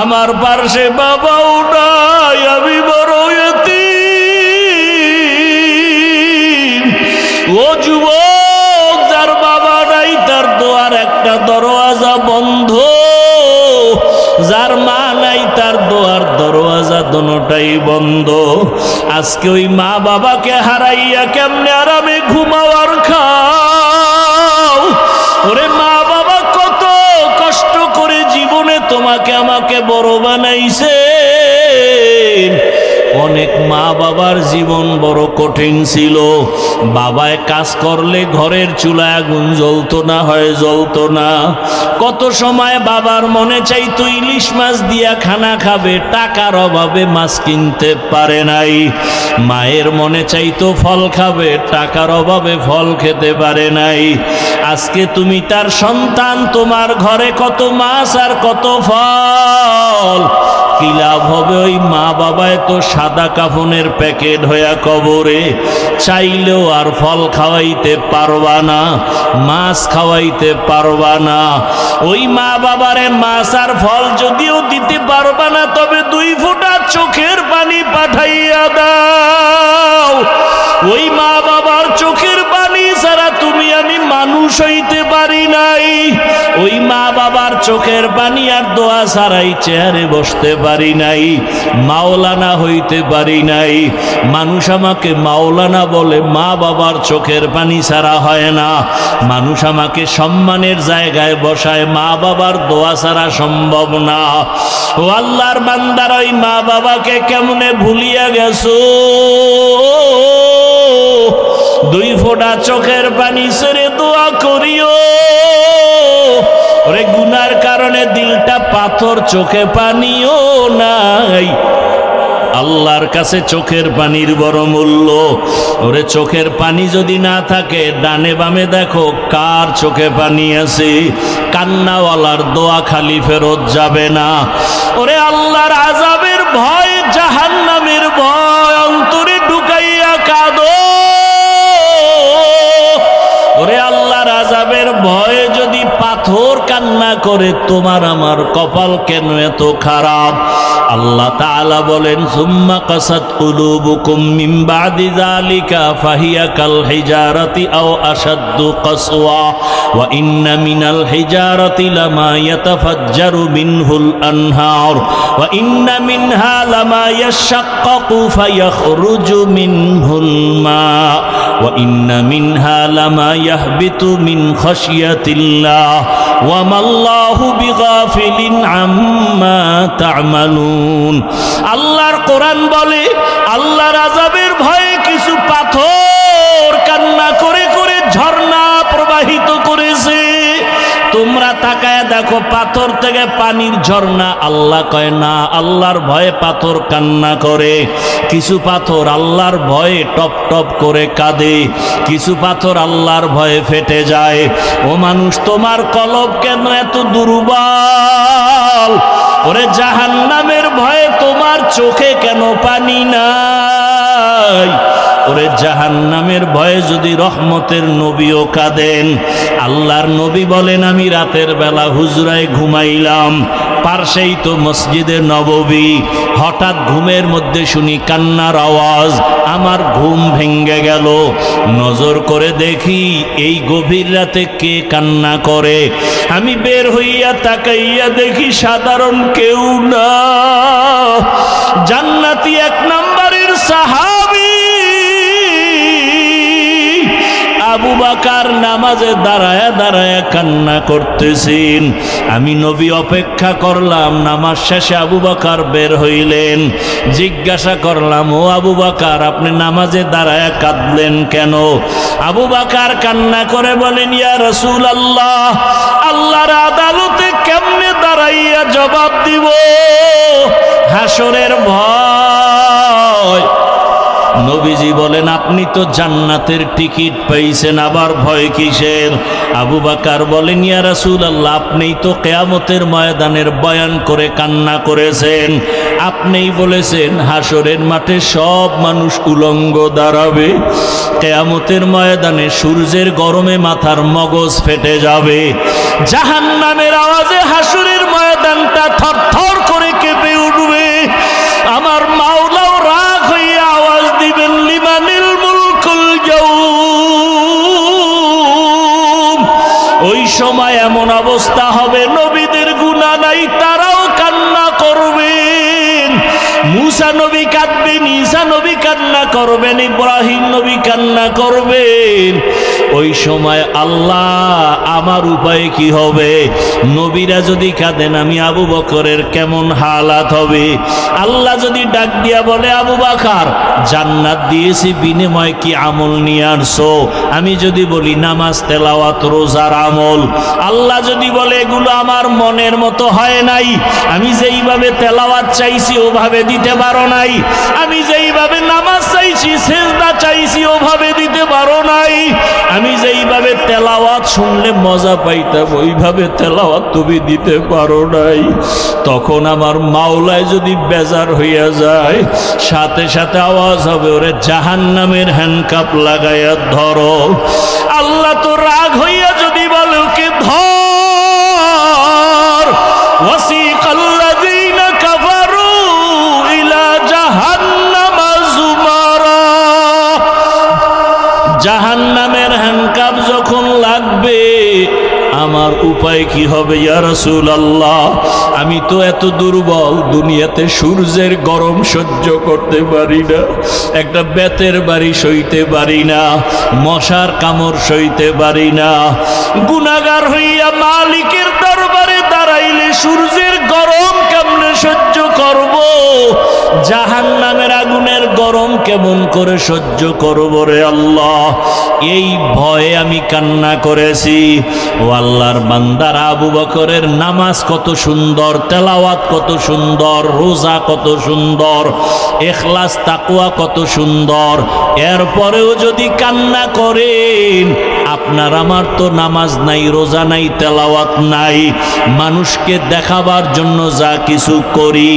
আমার পাশে বাবাও নাই, আমি বড় ইতিম। ও যুবক, যার বাবা নাই তার দোয়ার একটা দরওয়াজা বন্ধ, যার মা নাই তার দোয়ার দরওয়াজা দোনোটাই বন্ধ। আজকে ওই মা বাবাকে হারাইয়া কেমনে আরামে ঘুমাও আর খাও? ওরে মা বাবা কত কষ্ট করে জীবনে তোমাকে আমাকে বড় বানাইছে। অনেক মা বাবার জীবন বড় কঠিন ছিল। বাবায় কাজ করলে ঘরের চুলায় আগুন জ্বলতো না, হয় জ্বলতো না। কত সময় বাবার মনে চাইতো ইলিশ মাছ দিয়া খানা খাবে, টাকার অভাবে মাছ কিনতে পারে নাই। মায়ের মনে চাইতো ফল খাবে, টাকার অভাবে ফল খেতে পারে নাই। আজকে তুমি তার সন্তান, তোমার ঘরে কত মাছ আর কত ফল, কি লাভ হবে? ওই মা বাবায় তো সাদা কাফনের প্যাকেট হইয়া কবরে, চাইলেও আর ফল খাওয়াইতে পারবা না, মাছ খাওয়াইতে পারবা না। ওই মা বাবারে মাছ আর ফল যদিও দিতে পারবা না, তবে 2 ফোঁটা চোখের পানি পাঠাইয়া দাও। ওই মা বাবার চোখের পানি ছাড়া তুমি আমি মানুষ হইতে পারি নাই। ওই মা বাবার চোখের পানি আর দোয়া ছাড়াই চেয়ারে বসতে পারি নাই, মাওলানা হইতে পারি নাই। মানুষ আমাকে মাওলানা বলে, মা বাবার চোখের পানি ছাড়া হয় না। মানুষ আমাকে সম্মানের জায়গায় বসায়, মা বাবার দোয়া ছাড়া সম্ভব না। ও আল্লাহর বান্দার, ওই মা বাবাকে কেমনে ভুলিয়া গেছো? 2 ফোঁটা চোখের পানি ছেড়ে দোয়া করিও। ওরে গুনার কারণে দিলটা পাথর, চোখে পানিও নাই। আল্লাহর কাছে চোখের পানির বড় মূল্য। ওরে চোখের পানি যদি না থাকে, ডানে বামে দেখো কার চোখে পানি আছে। কান্নাওয়ালার দোয়া খালি ফেরত যাবে না। ওরে আল্লাহর আযাবের ভয়, জাহান্নামের ভয় অন্তরে ঢুকাইয়া কাঁদো। ওরে আল্লাহর আযাবের ভয়ে যদি পাথর কান্না করে, তোমার আমার কপাল কেন এত খারাপ? আল্লাহ তাআলা বলেন, সুম্মা কাসাত কুলুবুকুম মিন বাদি যালিকা ফাহিয়া কাল হিজারাতি আও আশাদ্দু কাসওয়া ওয়া ইন্না মিনাল হিজারাতি লামা ইয়াতাফাজ্জারু মিনহুল আনহার ওয়া ইন্না মিনহা লামা ইয়াশাক্কাকু ফায়াখরুজু মিনহুল মা ওয়া ইন্না মিনহা লামা ইয়াহবিতু মিন খাশিয়াতিল্লাহ ওয়া মাল্লাহু বিগাফিলিন আম্মা তা'মালুন। আল্লাহর কোরআন বলে, আল্লাহর আযাবের ভয়ে কিছু পাথর কান্না করে করে ঝর্ণা প্রবাহিত করেছে। তোমরা তাকায় দেখো, পাথর থেকে পানির ঝর্ণা। আল্লাহ কয় না, আল্লাহর ভয়ে পাথর কান্না করে। কিছু পাথর আল্লাহর ভয়ে টপ টপ করে কাঁদে, কিছু পাথর আল্লাহর ভয়ে ফেটে যায়। ও মানুষ, তোমার কলব কেন এত দুর্বল? ওরে জাহান্নামের ভয়ে তোমার চোখে কেন পানি নাই? ওরে জাহান্নামের ভয়ে যদি রহমতের নবীও কাঁদেন। আল্লাহর নবী বলেন, আমি রাতের বেলা হুজরায় ঘুমাইলাম, পার্শ্বেই তো মসজিদে নববী। হঠাৎ ঘুমের মধ্যে শুনি কান্নার আওয়াজ, আমার ঘুম ভেঙ্গে গেল। নজর করে দেখি এই গভীর রাতে কে কান্না করে। আমি বের হইয়া তাকাইয়া দেখি সাধারণ কেউ না, জান্নাতি 1 নম্বরের সাহাবী আবু বকর নামাজে দাঁড়ায়া দাঁড়ায়া কান্না করতেছেন। আমি নবী অপেক্ষা করলাম, নামাজ শেষে আবু বকর বের হইলেন। জিজ্ঞাসা করলাম, ও আবু বকর, আপনি নামাজে দাঁড়ায়া কাঁদলেন কেন? আবু বকর কান্না করে বলেন, ইয়া রাসূলুল্লাহ, আল্লাহর আদালতে কেমনে দাঁড়াইয়া জবাব দিব? হাসরের ভয়। নবীজি বলেন, আপনি তো জান্নাতের টিকিট পাইছেন, আবার ভয় কিসের? আবু বকর বলেন, ইয়া রাসূলুল্লাহ, আপনিই তো কিয়ামতের ময়দানের বয়ান করে কান্না করেছেন। আপনিই বলেছেন হাসরের মাঠে সব মানুষ উলঙ্গ দাঁড়াবে, কিয়ামতের ময়দানে সূর্যের গরমে মাথার মগজ ফেটে যাবে, জাহান্নামের আওয়াজে হাসরের ময়দানটা থরথর করে অবস্থা হবে, নবীদের গুনাহ নাই তারাও কান্না করবেন। মুসা নবী কাঁদবেন, ঈসা নবী কান্না করবেন, ইব্রাহিম নবী কান্না করবেন। ওই সময় আল্লাহ আমার উপায় কি হবে? নবীরা যদি কাঁদেন আমি আবু বকরের কেমন হালাত হবে? আল্লাহ যদি ডাক দিয়া বলে আবু বকর জান্নাত দিয়েছি, বিনিময় কি আমল নিয়ে আসছো? আমি যদি বলি নামাজ, তেলাওয়াত, রোজার আমল। আল্লাহ যদি বলে এগুলো আমার মনের মতো হয় নাই, আমি যেইভাবে তেলাওয়াত চাইছি ওভাবে দিতে পারো নাই, আমি যেইভাবে নামাজ চাইছি, সেজদা চাইছি ওভাবে দিতে পারো নাই, আমি যেইভাবে তেলাওয়াত শুনলে মজা পাইতাম ওইভাবে তেলাওয়াত তুমি দিতে পারো নাই। তখন আমার মাওলায় যদি বেজার হইয়া যায়, সাথে সাথে আওয়াজ হবে ওরে জাহান্নামের হ্যান্ডকাপ লাগাইয়া ধরো। আল্লাহ তো রাগ হইয়া যদি বলে ওকে ধর, ওয়াসিকাল্লাযীনা কাফারু ইলা জাহান্নামা যুমারা, জাহান্নামের হ্যান্ডকাপ যখন লাগবে আমার উপায় কি হবে? ইয়া রাসূলুল্লাহ, আমি তো এত দুর্বল, দুনিয়াতে সূর্যের গরম সহ্য করতে পারি না, একটা বেতের বাড়ি সইতে পারি না, মশার কামড় সইতে পারি না। গুনাহগার হইয়া মালিকের দরবারে দাঁড়াইলে সূর্যের গরম কেমনে সহ্য করব? জাহান্নামের আগুনের গরম কেমন করে সহ্য করব রে আল্লাহ? এই ভয়ে আমি কান্না করেছি। ও আল্লাহর বান্দার, আবু বকরের নামাজ কত সুন্দর, তেলাওয়াত কত সুন্দর, রোজা কত সুন্দর, ইখলাস তাকওয়া কত সুন্দর, এরপরেও যদি কান্না করেন, আপনার আমার তো নামাজ নাই, রোজা নাই, তেলাওয়াত নাই, মানুষকে দেখাবার জন্য যা কিছু করি,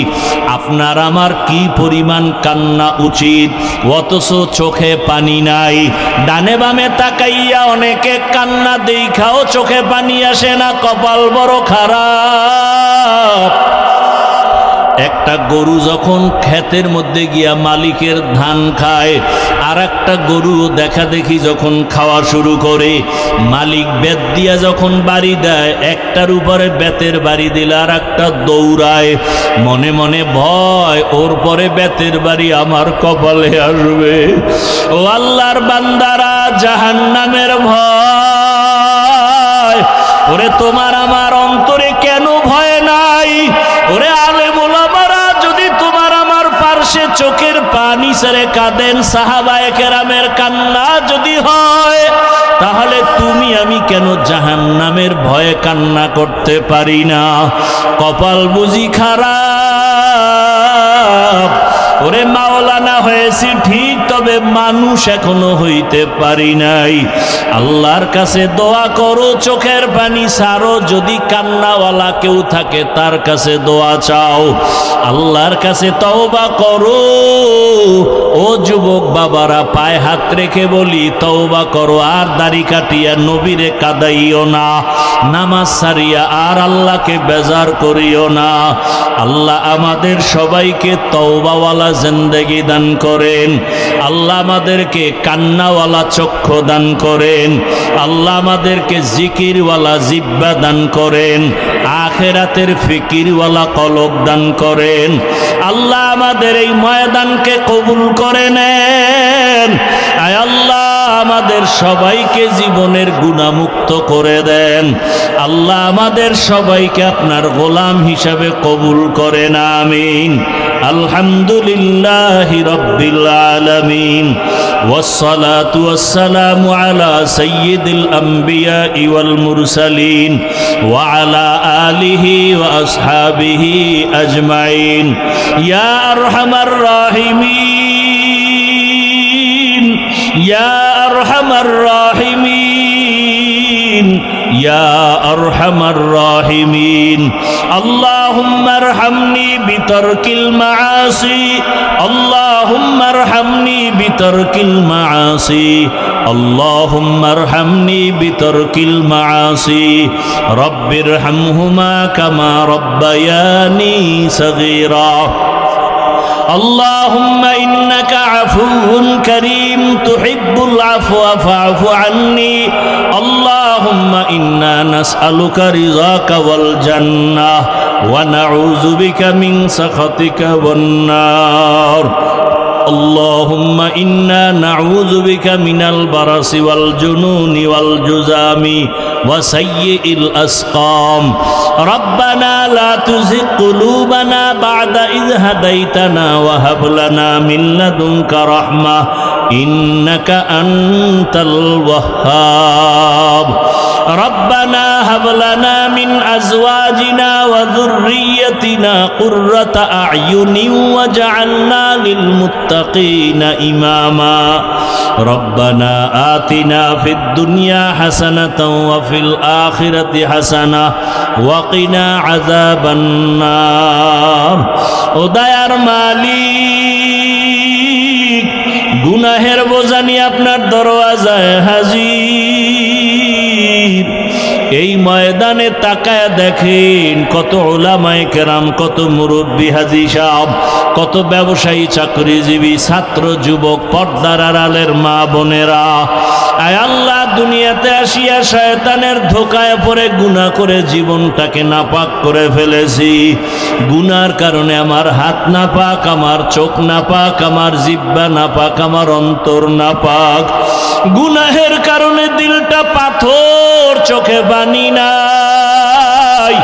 আপনার আমার কি পরিমাণ কান্না উচিত, অথচ চোখে পানি নাই। ডানে বামে তাকাইয়া অনেকে কান্না দেখাও চোখে পানি আসে না, কপাল বড় খারাপ। একটা গরু যখন ক্ষেতের মধ্যে গিয়া মালিকের ধান খায়, আর একটা গরু দেখা দেখি যখন খাওয়া শুরু করে, মালিক বেত দিয়া যখন বাড়ি দেয়, একটার উপরে বেতের বাড়ি দিলে আর একটা দৌড়ায়, মনে মনে ভয় ওর পরে বেতের বাড়ি আমার কপালে আসবে। ও আল্লাহর বান্দারা, জাহান্নামের ভয় ওরে তোমার আমার অন্তরে কেন ভয় নাই? ওরে আলেম ওলামারা যদি তোমার আমার পার্শ্বে চোখের পানি ছেড়ে কাঁদেন, সাহাবায়ে কেরামের কান্না যদি হয়, তাহলে তুমি আমি কেন জাহান্নামের ভয়ে কান্না করতে পারি না? কপাল বুঝি খারাপ। ওরে মাওলানা হয়েছি ঠিক, তবে মানুষ এখনো হইতে পারি নাই। আল্লাহর কাছে দোয়া করো, চোখের পানি ছাড়ো, যদি কান্নাওয়ালা কেউ থাকে তার কাছে দোয়া চাও, আল্লাহর কাছে তওবা করো। ও যুবক বাবারা, পায়ে হাত রেখে বলি তওবা করো, আর দাড়ি কাটিয়া নবীরে কাদাইও না, নামাজ ছাড়িয়া আর আল্লাহকে বেজার করিও না। আল্লাহ আমাদের সবাইকে তওবাওয়ালা জিন্দেগি দান করেন, আল্লাহ আমাদেরকে কান্নাওয়ালা চক্ষু দান করেন, আল্লাহ আমাদেরকে জিকিরওয়ালা জিহ্বা দান করেন, আখিরাতের ফিকিরওয়ালা কলব দান করেন। আল্লাহ আমাদের এই ময়দানকে কবুল করে নেন। আয় আল্লাহ আমাদের সবাইকে জীবনের গুনাহমুক্ত করে দেন। আল্লাহ আমাদের সবাইকে আপনার গোলাম হিসাবে কবুল করেন, আমিন। আলহামদুলিল্লাহি রাব্বিল আলামিন, ওয়াসসালাতু ওয়াসসালামু আলা সাইয়্যিদিল আমবিয়াই ওয়াল মুরসালিন ওয়া আলা আলিহি ওয়া আসহাবিহি আজমাইন। ইয়া আরহামার রাহিমিন, ইয়া আরহামার রাহিমিন, ইয়া আরহামার রাহিমিন। আল্লাহুম্মা আরহামনি বিতারকিল মাআসি, আল্লাহুম্মা আরহামনি বিতারকিল মাআসি, আল্লাহুম্মা আরহামনি বিতারকিল মাআসি। রব্বিরহামহুমা কামা রব্বায়ানি সগীরা। اللهم إنك عفو كريم تحب العفو فاعف عني. اللهم আল্লাহুম্মা ইন্না নাসআলুকা রিযাকা ওয়াল জান্নাহ ওয়া নাউযু বিকা মিন সাখাতিকা ওয়ান নার اللهم إنا نعوذ بك من البرص والجنون والجذام وسيء الأسقام ربنا لا تزغ قلوبنا بعد إذ هديتنا وهب لنا من لدنك رحمة إنك أنت الوهاب ربنا هب لنا من أزواجنا وذريتنا قرة أعين واجعلنا للمتقين إماما ربنا آتنا في الدنيا حسنة وفي الآخرة حسنة وقنا عذاب النار উদয়ার মালিক গুনাহের বোঝা নিয়ে আপনার দরওয়াজায় হাজির এই ময়দানে তাকায় দেখেন কত উলামায়ে কেরাম, কত মুরব্বী হাজী সাহেব, কত ব্যবসায়ী, চাকরিজীবী, ছাত্র, যুবক, পর্দার আড়ালের মা বোনেরা। আয় আল্লাহ, দুনিয়াতে আসিয়া শয়তানের ধোকায় পড়ে গুনাহ করে জীবনটাকে নাপাক করে ফেলেছি। গুনার কারণে আমার হাত নাপাক, আমার চোখ নাপাক, আমার জিহ্বা নাপাক, আমার অন্তর নাপাক। গুনাহের কারণে দিলটা পাথর, চোখে পানি নাই।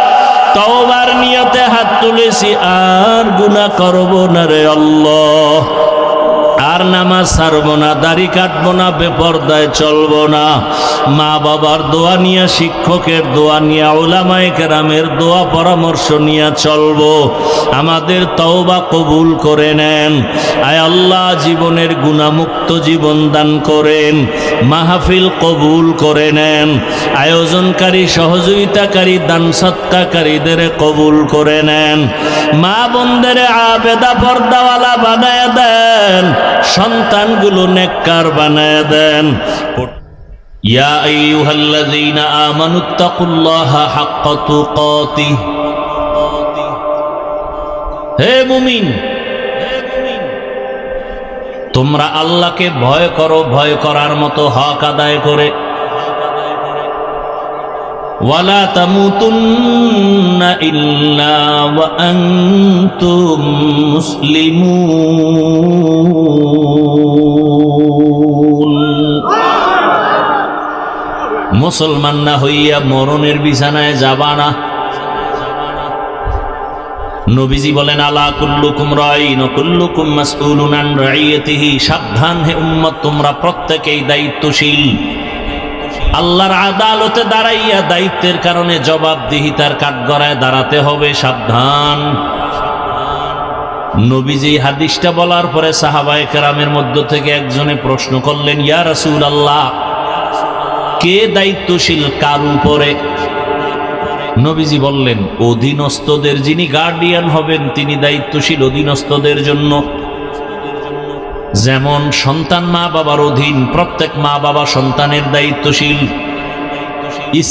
তওবার নিয়তে হাত তুলেছি, আর গুনাহ করব না রে আল্লাহ, আর নামাজ ছাড়বো না, দাড়ি কাটবো না, বেপরদায় চলবো না। মা বাবার দোয়া নিয়ে, শিক্ষকের দোয়া নিয়ে, উলামায়ে কেরামের দোয়া পরামর্শ নিয়ে চলবো। আমাদের তওবা কবুল করে নেন। আয় আল্লাহ, জীবনের গুনাহমুক্ত জীবন দান করেন। মাহফিল কবুল করে নেন। আয়োজনকারী, সহযোগিতাকারী, দান সৎকারীদের কবুল করে নেন। মা বোনদের আবেদা পর্দাওয়ালা বানায় দেন, সন্তানগুলো নেককার বানায় দেন। ইয়া আইয়ুহাল্লাযীনা আমানুত্তাকুল্লাহা হাক্কা তুকাতিহ। হে মুমিন, তোমরা আল্লাহকে ভয় করো, ভয় করার মতো হক আদায় করে। ওয়ালা তামুতুন্না ইল্লা ওয়া আনতুম মুসলিমুন। মুসলমান না হইয়া মরণের বিছানায় যাবা না। নবীজি বলেন, আলা কুল্লুকুম রাইন ওয়া কুল্লুকুম মাসউলুন আন রাইয়াতিহি। সাবধান হে উম্মত, তোমরা প্রত্যেকেই দায়িত্বশীল। আল্লাহর আদালতে দাঁড়াইয়া দায়িত্বের কারণে জবাবদিহিতার কাঠগড়ায় দাঁড়াতে হবে। সাবধান। নবীজি হাদিসটা বলার পরে সাহাবায়ে কেরামের মধ্য থেকে একজনে প্রশ্ন করলেন, ইয়া রাসূলুল্লাহ, কে দায়িত্বশীল কার উপরে? নবীজি বললেন, অধীনস্থদের যিনি গার্ডিয়ান হবেন তিনি দায়িত্বশীল অধীনস্থদের জন্য। যেমন সন্তান মা বাবার অধীন, প্রত্যেক মা বাবা সন্তানের দায়িত্বশীল।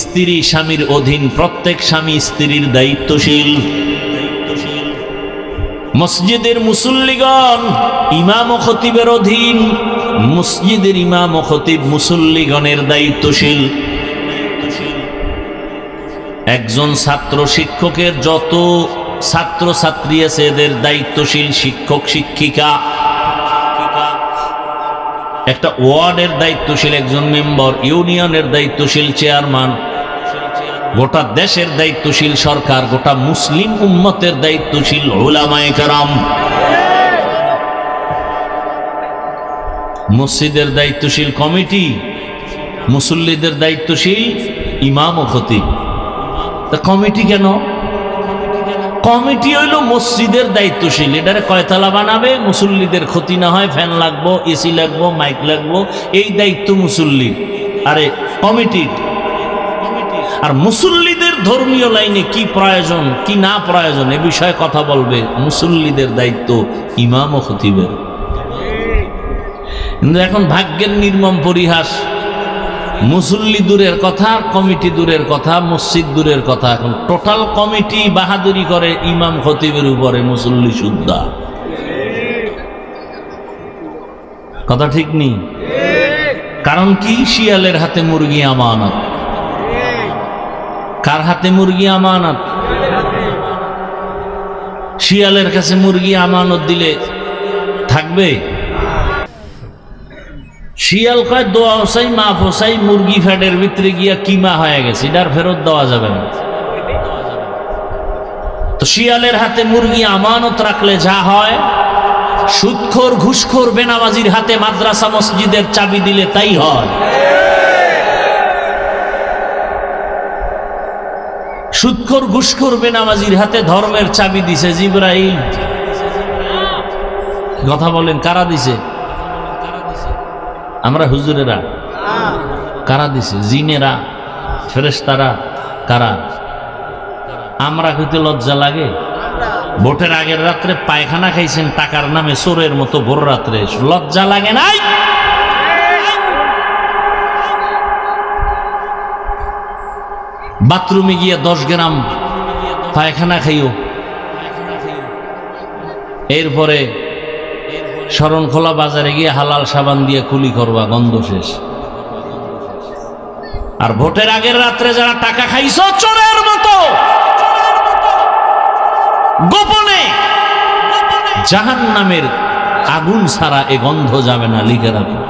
স্ত্রী স্বামীর অধীন, প্রত্যেক স্বামী স্ত্রীর দায়িত্বশীল। মসজিদের মুসল্লিগণ ইমাম ও খতিবের অধীন, মসজিদের ইমাম ও খতিব মুসল্লিগণের দায়িত্বশীল। একজন ছাত্র শিক্ষকের যত ছাত্র ছাত্রী আছে এদের দায়িত্বশীল শিক্ষক শিক্ষিকা। একটা ওয়ার্ডের দায়িত্বশীল একজন মেম্বার, ইউনিয়নের দায়িত্বশীল চেয়ারম্যান, গোটা দেশের দায়িত্বশীল সরকার, গোটা মুসলিম উম্মতের দায়িত্বশীল উলামায়ে কেরাম। মসজিদের দায়িত্বশীল কমিটি, মুসল্লিদের দায়িত্বশীল ইমাম ও খতিব। কমিটি কেন? কমিটি হইল মসজিদের দায়িত্বশীল। এটারে কয়তলা বানাবে, মুসল্লিদের ক্ষতি না হয়, ফ্যান লাগবো, এসি লাগবো, মাইক লাগবো, এই দায়িত্ব মুসল্লির। আরে কমিটির। আর মুসল্লিদের ধর্মীয় লাইনে কি প্রয়োজন কি না প্রয়োজন এ বিষয়ে কথা বলবে মুসল্লিদের দায়িত্ব ইমাম ও খতিবের। কিন্তু এখন ভাগ্যের নির্মম পরিহাস, মুসল্লি দূরের কথা, কমিটি দূরের কথা, মসজিদ দূরের কথা, এখন টোটাল কমিটি বাহাদুরি করে ইমাম খতিবের উপরে, মুসল্লি সুদ্ধা। কথা ঠিক নেই? কারণ কি? শিয়ালের হাতে মুরগি আমানত। কার হাতে মুরগি আমানত? শিয়ালের কাছে মুরগি আমানত দিলে থাকবে? শিয়াল কয় দোয়া হোসাই মাফ হোসাই, মুরগি ফ্যাটের ভিতরে গিয়া কিমা হয়ে গেছে, এটার ফেরত দেওয়া যাবে না। তো শিয়ালের হাতে মুরগি আমানত রাখলে যা হয়, সুদখোর ঘুষখোর বেনামাজির হাতে মাদ্রাসা মসজিদের চাবি দিলে তাই হয়। সুদখোর ঘুষখোর বেনামাজির হাতে ধর্মের চাবি দিছে জিবরাইল। কথা বলেন, কারা দিছে? আমরা হুজুরেরা। কারা দিছে? জিনেরা, ফেরেশতারা। কারা? আমরা কইতে লজ্জা লাগে? ভোটের আগের রাত্রে পায়খানা খাইছেন টাকার নামে চোরের মতো, ভোর রাত্রে লজ্জা লাগে নাই? বাথরুমে গিয়ে 10 গ্রাম পায়খানা খাইও, এরপরে শরণখোলা বাজারে গিয়ে হালাল সাবান দিয়ে কুলি করবা, গন্ধ শেষ। আর ভোটের আগের রাত্রে যারা টাকা খাইছো চোরের মতো, গোপনে জাহান্নামের আগুন ছাড়া এ গন্ধ যাবে না, লিখে রাখো।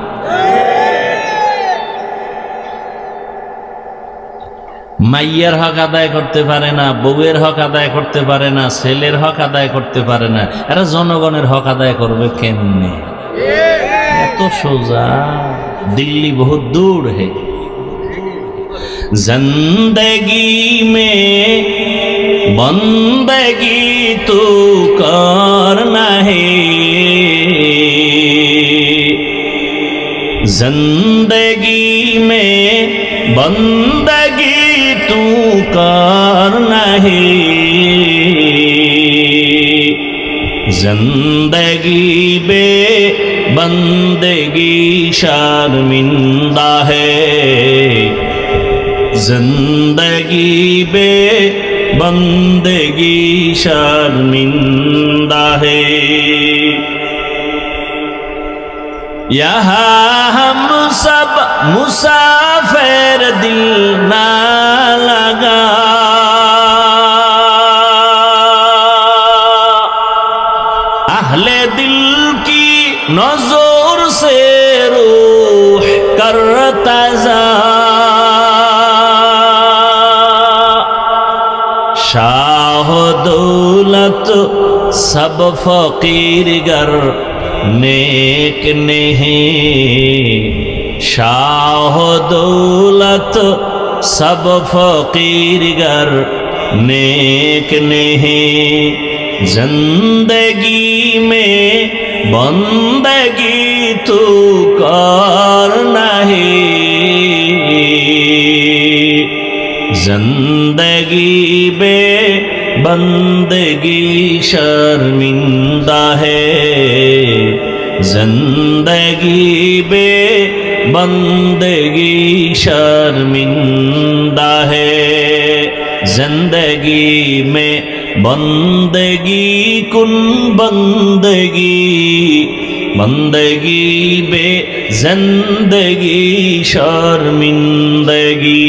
মাইয়ের হক আদায় করতে পারে না, বউয়ের হক আদায় করতে পারে না, ছেলের হক আদায় করতে পারে না, এরা জনগণের হক আদায় করবে কেমনে? এত সোজা? দিল্লি বহুত দূর হে। জিন্দগি মে বন্দগি তু করনা হে, जिंदगी में बंदगी तू करना है, जिंदगी बे बंदगी शर्मिंदा है, जिंदगी बे बंदगी शर्मिंदा है। यहाँ हम सब मुसाफिर दिल ना लगा, अहले दिल की नजर से रूह करता जा, शाह दौलत सब फकीर गर नेक नहीं, शाह दौलत सब फकीर गर नेक नहीं, जिंदगी में बंदगी तू करना है, जिंदगी में बंदगी शर्मिंदा है, जिंदगी बे बंदगी शर्मिंदा है, जिंदगी में बंदगी कुन बंदगी, बंदगी बे जिंदगी शर्मिंदगी।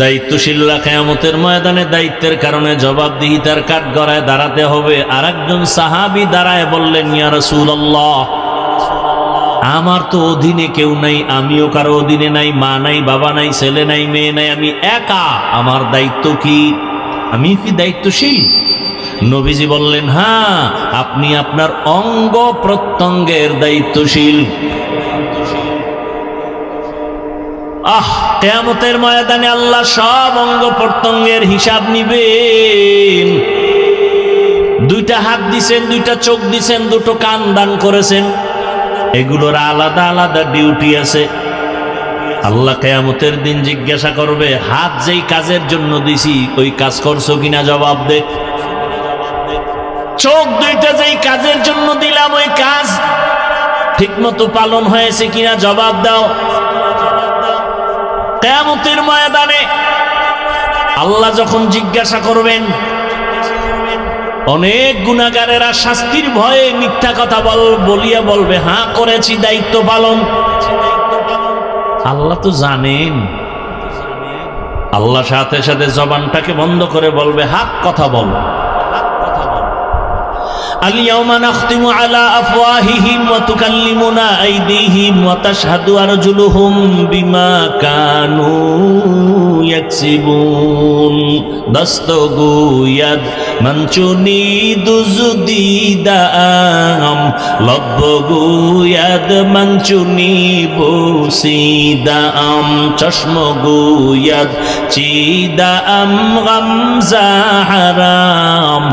দায়িত্বশীলরা কিয়ামতের ময়দানে দায়িত্বের কারণে জবাবদিহিতার কাঠগড়ায় দাঁড়াতে হবে। আর একজন সাহাবী দাঁড়ায় বললেন, ইয়া রাসূলুল্লাহ, আমার তো অধীনে কেউ নাই, আমিও কারো অধীনে নাই, মা নাই, বাবা নাই, ছেলে নাই, মেয়ে নাই, আমি একা, আমার দায়িত্ব কি? আমি কি দায়িত্বশীল? নবীজি বললেন, হ্যাঁ, আপনি আপনার অঙ্গ প্রত্যঙ্গের দায়িত্বশীল। কিয়ামতের ময়দানে আল্লাহ সব অঙ্গ প্রত্যঙ্গের হিসাব নিবেন। দুইটা হাত দিছেন, দুইটা চোখ দিছেন, দুটো কান দান করেছেন, এগুলোর আলাদা আলাদা ডিউটি আছে। আল্লাহ কিয়ামতের দিন জিজ্ঞাসা করবে, হাত যেই কাজের জন্য দিছি ওই কাজ করছো কিনা, জবাব দে। চোখ দুইটা যেই কাজের জন্য দিলাম ওই কাজ ঠিকমতো পালন হয়েছে কিনা, জবাব দাও। কিয়ামতের ময়দানে আল্লাহ যখন জিজ্ঞাসা করবেন, অনেক গুনাহগারেরা শাস্তির ভয়ে মিথ্যা কথা বলিয়া বলবে, হ্যাঁ করেছি, দায়িত্ব পালন। আল্লাহ তো জানেন। আল্লাহ সাথে সাথে জবানটাকে বন্ধ করে বলবে, হক কথা বল। আল-ইয়াওমা নাখতিমু আলা আফওয়াহিহিম ওয়া তুকাল্লিমুনা আইদিহিম ওয়া তাশহাদু আরজুলুহুম বিমা কানু ইয়াকসিবুন। দস্তগুয়াদ মনচুনি দুজুদিদাম লব্বগুয়াদ মনচুনি বুসিদাম চশমগুয়াদ চিদাম গামজা হারাম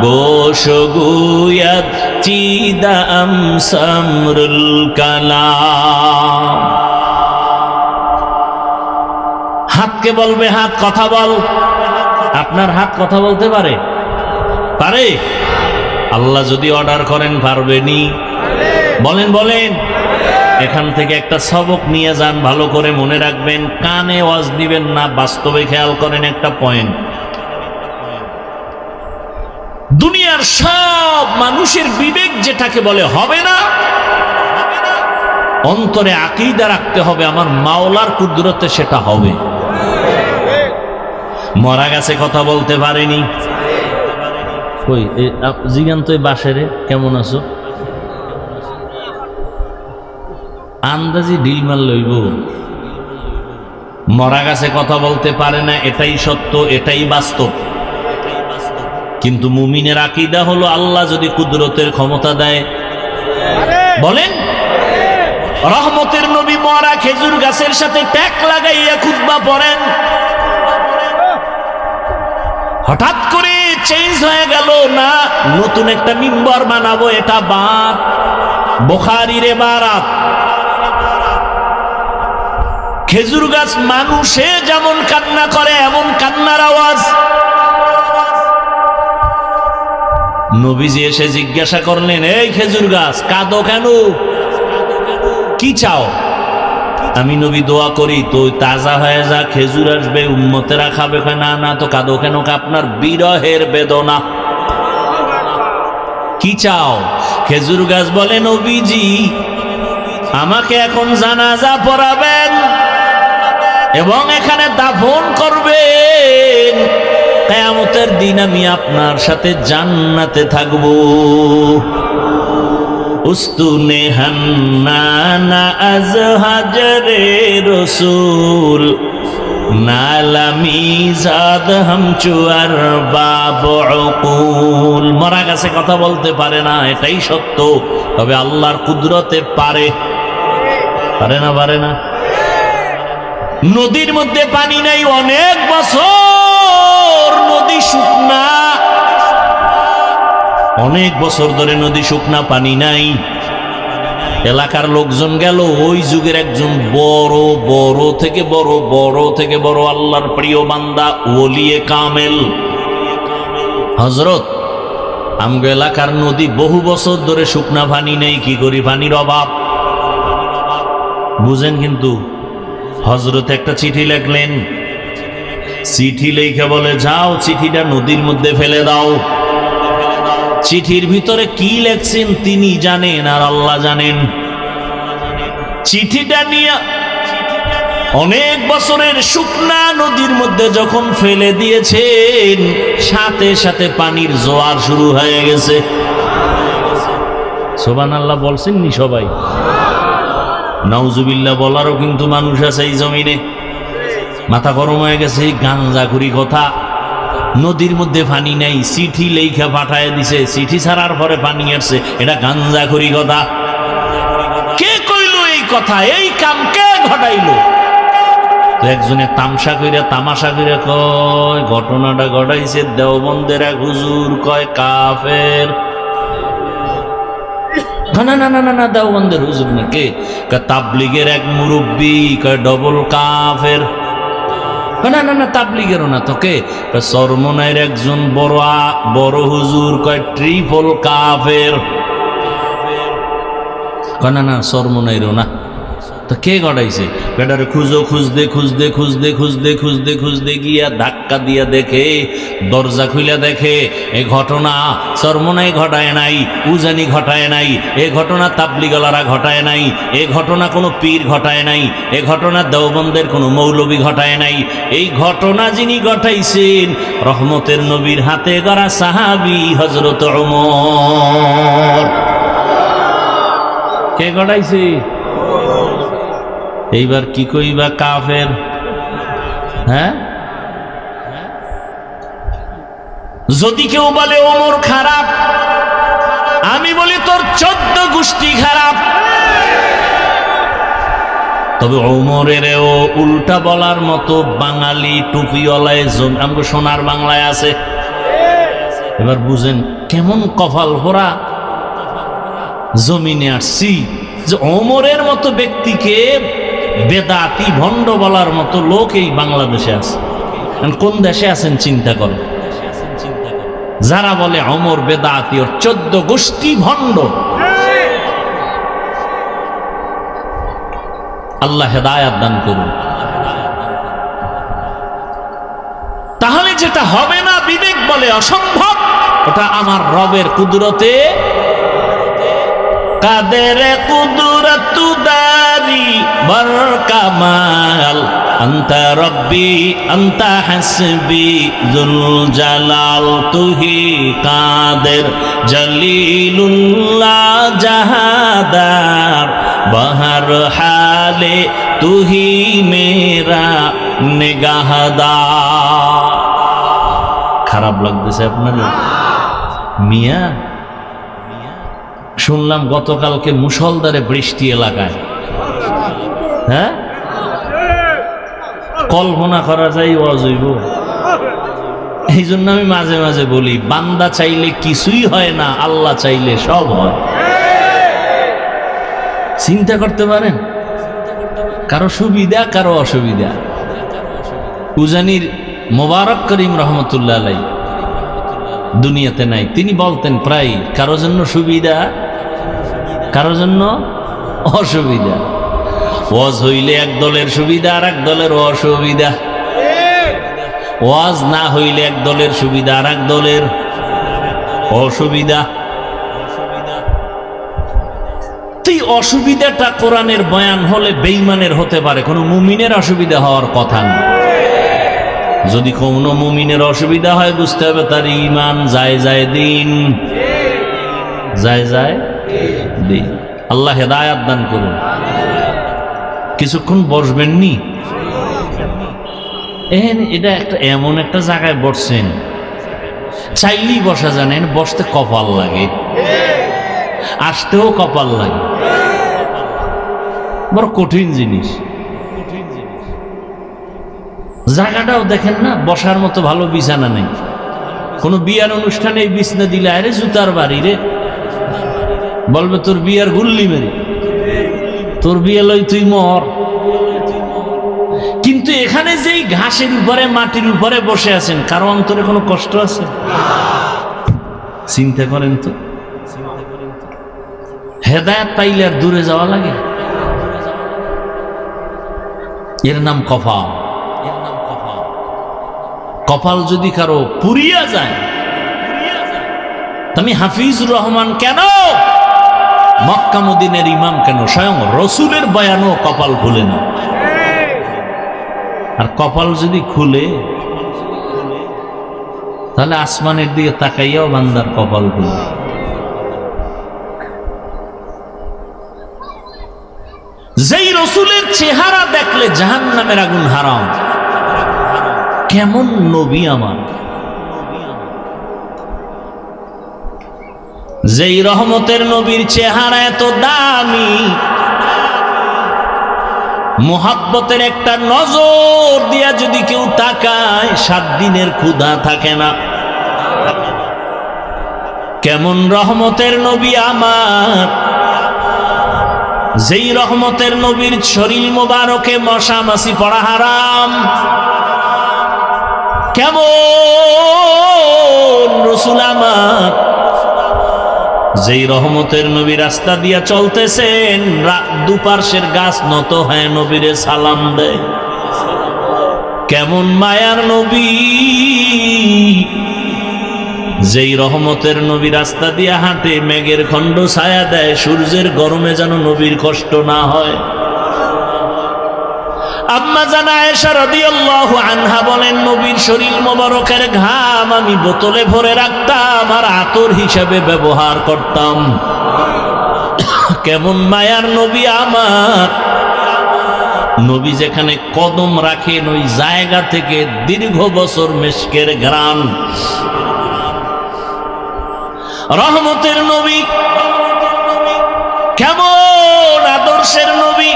গোশগুয়াদ চিদাম সামরুল কালাম। হাতকে বলবে, হাত কথা বল। আপনার হাত কথা বলতে পারে? পারে? আল্লাহ যদি অর্ডার করেন পারবেনি? বলেন বলেন। এখান থেকে একটা সবক নিয়ে যান, ভালো করে মনে রাখবেন। কানে ওয়াজ দিবেন না, বাস্তবে খেয়াল করেন একটা পয়েন্ট। দুনিয়ার সব মানুষের বিবেক যেটাকে বলে হবে না, অন্তরে আকীদা রাখতে হবে আমার মাওলার কুদরতে সেটা হবে। মরা গাছে কথা বলতে পারেনি। কই জিগান তো বাসেরে কেমন আছো, আন্দাজি ডিল মার লইব। মরা গাছে কথা বলতে পারে না, এটাই সত্য, এটাই বাস্তব। কিন্তু মুমিনের আকীদা হলো আল্লাহ যদি কুদরতের ক্ষমতা দেয়, বলেন রহমতের নবী মরা খেজুর গাছের সাথে ট্যাক লাগাইয়া খুতবা পড়েন, হঠাৎ করে চেঞ্জ হয়ে গেল না নতুন একটা মিম্বর বানাবো, এটা বাত বুখারীর ইবারাত। খেজুর গাছ মানুষে যেমন কান্না করে এমন কান্নার আওয়াজ। নবীজি এসে জিজ্ঞাসা করলেন, এই খেজুর গাছ কাঁদো কেন, কি চাও? আমি নবী দোয়া করি তুই তাজা হয়ে যা, খেজুর আসবে উম্মতেরা খাবে। না না, তো কাঁদো কেন? আপনার বিরহের বেদনা। কি চাও? খেজুর গাছ বলে, নবীজি আমাকে এখন জানাজা পড়াবেন এবং এখানে দাফন করবেন, কিয়ামতের দিন আমি আপনার সাথে জান্নাতে থাকব। উস্তুনে হান্নানা আজ হাজরে রসুল নালামি জাদ হামচুয়ার বাবুল। মরা গাছে কথা বলতে পারে না, এটাই সত্য, তবে আল্লাহর কুদরতে পারে। পারে না? পারে না? নদীর মধ্যে পানি নাই, অনেক বছর নদী শুকনা, অনেক বছর ধরে নদী শুকনা, পানি নাই। এলাকার লোকজন গেল, ওই যুগের একজন বড় বড় থেকে বড় আল্লাহর প্রিয় বান্দা ওলিয়ে কামেল হযরত, আমগো এলাকার নদী বহু বছর ধরে শুকনা, পানি নেই, কি করি, পানির অভাব। বুঝেন? কিন্তু হযরত একটা চিঠি লিখলেন। চিঠি লিখে বলে, যাও চিঠিটা নদীর মধ্যে ফেলে দাও। চিঠির ভিতরে কি লেখছেন তিনি জানেন আর আল্লাহ জানেন। চিঠিটা নিয়ে অনেক বছরের শুকনা নদীর মধ্যে যখন ফেলে দিয়েছেন, সাথে সাথে পানির জোয়ার শুরু হয়ে গেছে। সুবহানাল্লাহ বলছেন নি সবাই? নাউজুবিল্লাহ বলারও কিন্তু মানুষ আছে এই জমিনে। মাথা গরম হয়ে গেছে, গাঞ্জাখুরি কথা। নদীর মধ্যে পানি নাই, চিঠি লেখা পাঠায় দিছে, চিঠি ছাড়ার পরে পানি আসছে, এটা গাঞ্জাখুরি কথা। কে কইল এই কথা? এই কাম কে ঘটাইলো? তো একজনে তামসা কইরা তামাশা কইরা কয়, ঘটনাটা ঘটাইছে দেওবন্দের এক হুজুর, কয় কাফের। না না না না না, দেওবন্দের হুজুর না, কে? তাবলিগের এক মুরব্বী, কয় ডবল কাফের। না না না, তাবলিগেরও না, তোকে চরমনাইয়ের একজন বড় হুজুর, কয় ট্রিপল কাফের। না না, চরমনাইরও না। তো তো কে ঘটাইছে? বেটারে খুঁজো, খুঁজতে গিয়া ধাক্কা দিয়া দেখে, দরজা খুলে দেখে এই ঘটনা চরমনাই ঘটায় নাই, উজানি ঘটায় নাই, এ ঘটনা তাবলিগলারা ঘটায় নাই, এ ঘটনা কোনো পীর ঘটায় নাই, এ ঘটনা দেওবন্দের কোনো মৌলবী ঘটায় নাই। এই ঘটনা যিনি ঘটাইছেন রহমতের নবীর হাতে গড়া সাহাবী হযরত ওমর। কে ঘটাইছে? এইবার কি কইবা কাফের? হ্যাঁ, যদি কেউ বলে ওমর খারাপ, আমি বলি তোর 14 গোষ্ঠী খারাপ। তবে ওমরেরও উল্টা বলার মতো বাঙালি টুপিওয়ালায় আমাকে সোনার বাংলায় আছে। এবার বুঝেন কেমন কপাল ভরা জমিনে আসছি যে ওমরের মতো ব্যক্তিকে বেদাতি ভণ্ড বলার মতো লোক এই বাংলাদেশে আছে। কোন দেশে আছেন চিন্তা করেন। যারা বলে ওমর বেদাতি, ওর 14 গোষ্ঠী ভণ্ড। আল্লাহ হেদায়াত দান করুন। তাহলে যেটা হবে না বিবেক বলে অসম্ভব, ওটা আমার রবের কুদরতে, কাদের কুদরত দারি বর কামাল, আন্তা রব্বি আন্তা হাসবি যুল জালাল, তুহি কাদের জলিলুল্লাহ জাহাদার, বহর হালে তুহি মেরা নিগাহদার। খারাপ লাগতেছে আপনাদের? মিয়া শুনলাম গতকালকে মুষলধারে বৃষ্টি এলাকায়। হ্যাঁ, কল্পনা করা যায় অজৈব। এই জন্য আমি মাঝে মাঝে বলি, বান্দা চাইলে কিছুই হয় না, আল্লাহ চাইলে সব হয়। চিন্তা করতে পারেন, কারো সুবিধা কারো অসুবিধা। উজানির মোবারক করিম রহমতুল্লাহ আলাই দুনিয়াতে নাই, তিনি বলতেন প্রায় কারো জন্য সুবিধা কারো জন্য অসুবিধা। ওয়াজ হইলে এক দলের সুবিধা আর এক দলের অসুবিধা, ওয়াজ না হইলে এক দলের সুবিধা আর এক দলের অসুবিধা। এই অসুবিধাটা কোরআনের বয়ান হলে বেঈমানের হতে পারে, কোনো মুমিনের অসুবিধা হওয়ার কথা না। যদি কোনো মুমিনের অসুবিধা হয় বুঝতে হবে তার ঈমান যায় দিন। আল্লাহ হেদায়াত দান করুন। কিছুক্ষণ বসবেননি? এটা একটা এমন একটা জায়গায় বসছেন, চাইলেই বসা জানেন, বসতে কপাল লাগে, আসতেও কপাল লাগে, বড় কঠিন জিনিস। জায়গাটাও দেখেন না, বসার মতো ভালো বিছানা নেই। কোন বিয়ার অনুষ্ঠানে এই বিছনা দিলে আরে জুতার বাড়ি রে, বলবে তোর বিয়ার গুল্লি মেরে, তোর বিয়ে লই তুই মর। কিন্তু এখানে যেই ঘাসের উপরে মাটির উপরে বসে আছেন, কারো অন্তরে কোনো কষ্ট আছে? চিন্তা করেন তো। হেদায়েত পাইলে আর দূরে যাওয়া লাগে? এর নাম কপাল। কপাল যদি কারো পুরিয়া যায়, তুমি হাফিজুর রহমান কেন, মক্কা মদিনের ইমাম কেন, স্বয়ং রসুলের বয়ানও কপাল খুলে না। আর কপাল যদি খুলে তাহলে আসমানের দিকে তাকাইয়াও বান্দার কপাল খুলে। যেই রসুলের চেহারা দেখলে জাহান্নামের আগুন হারাম, কেমন নবী আমার! যেই রহমতের নবীর চেহারা এত দামি, মুহাব্বতের একটা নজর দিয়া যদি কেউ তাকায় 7 দিনের ক্ষুধা থাকে না। কেমন রহমতের নবী আমার! যেই রহমতের নবীর শরীর মোবারকে মশা মাছি পড়া হারাম। কেমন রসুল আমার! যেই রহমতের নবী রাস্তা দিয়া চলতেছেন, দুপার্শ্বের গাছ নত হয় নবীরে সালাম দেয়। কেমন মায়ার নবী! যেই রহমতের নবী রাস্তা দিয়া হাঁটে, মেঘের খণ্ড ছায়া দেয়, সূর্যের গরমে যেন নবীর কষ্ট না হয়। আম্মা জান আয়েশা রাদিয়াল্লাহু আনহা বলেন, নবীর শরীর মোবারকের ঘাম আমি বোতলে ভরে রাখতাম আর আতর হিসেবে ব্যবহার করতাম। কেমন মায়ার নবী আমার! নবী যেখানে কদম রাখেন ওই জায়গা থেকে দীর্ঘ বছর মিশকের ঘ্রাণ। রহমতের নবী, কেমন আদর্শের নবী!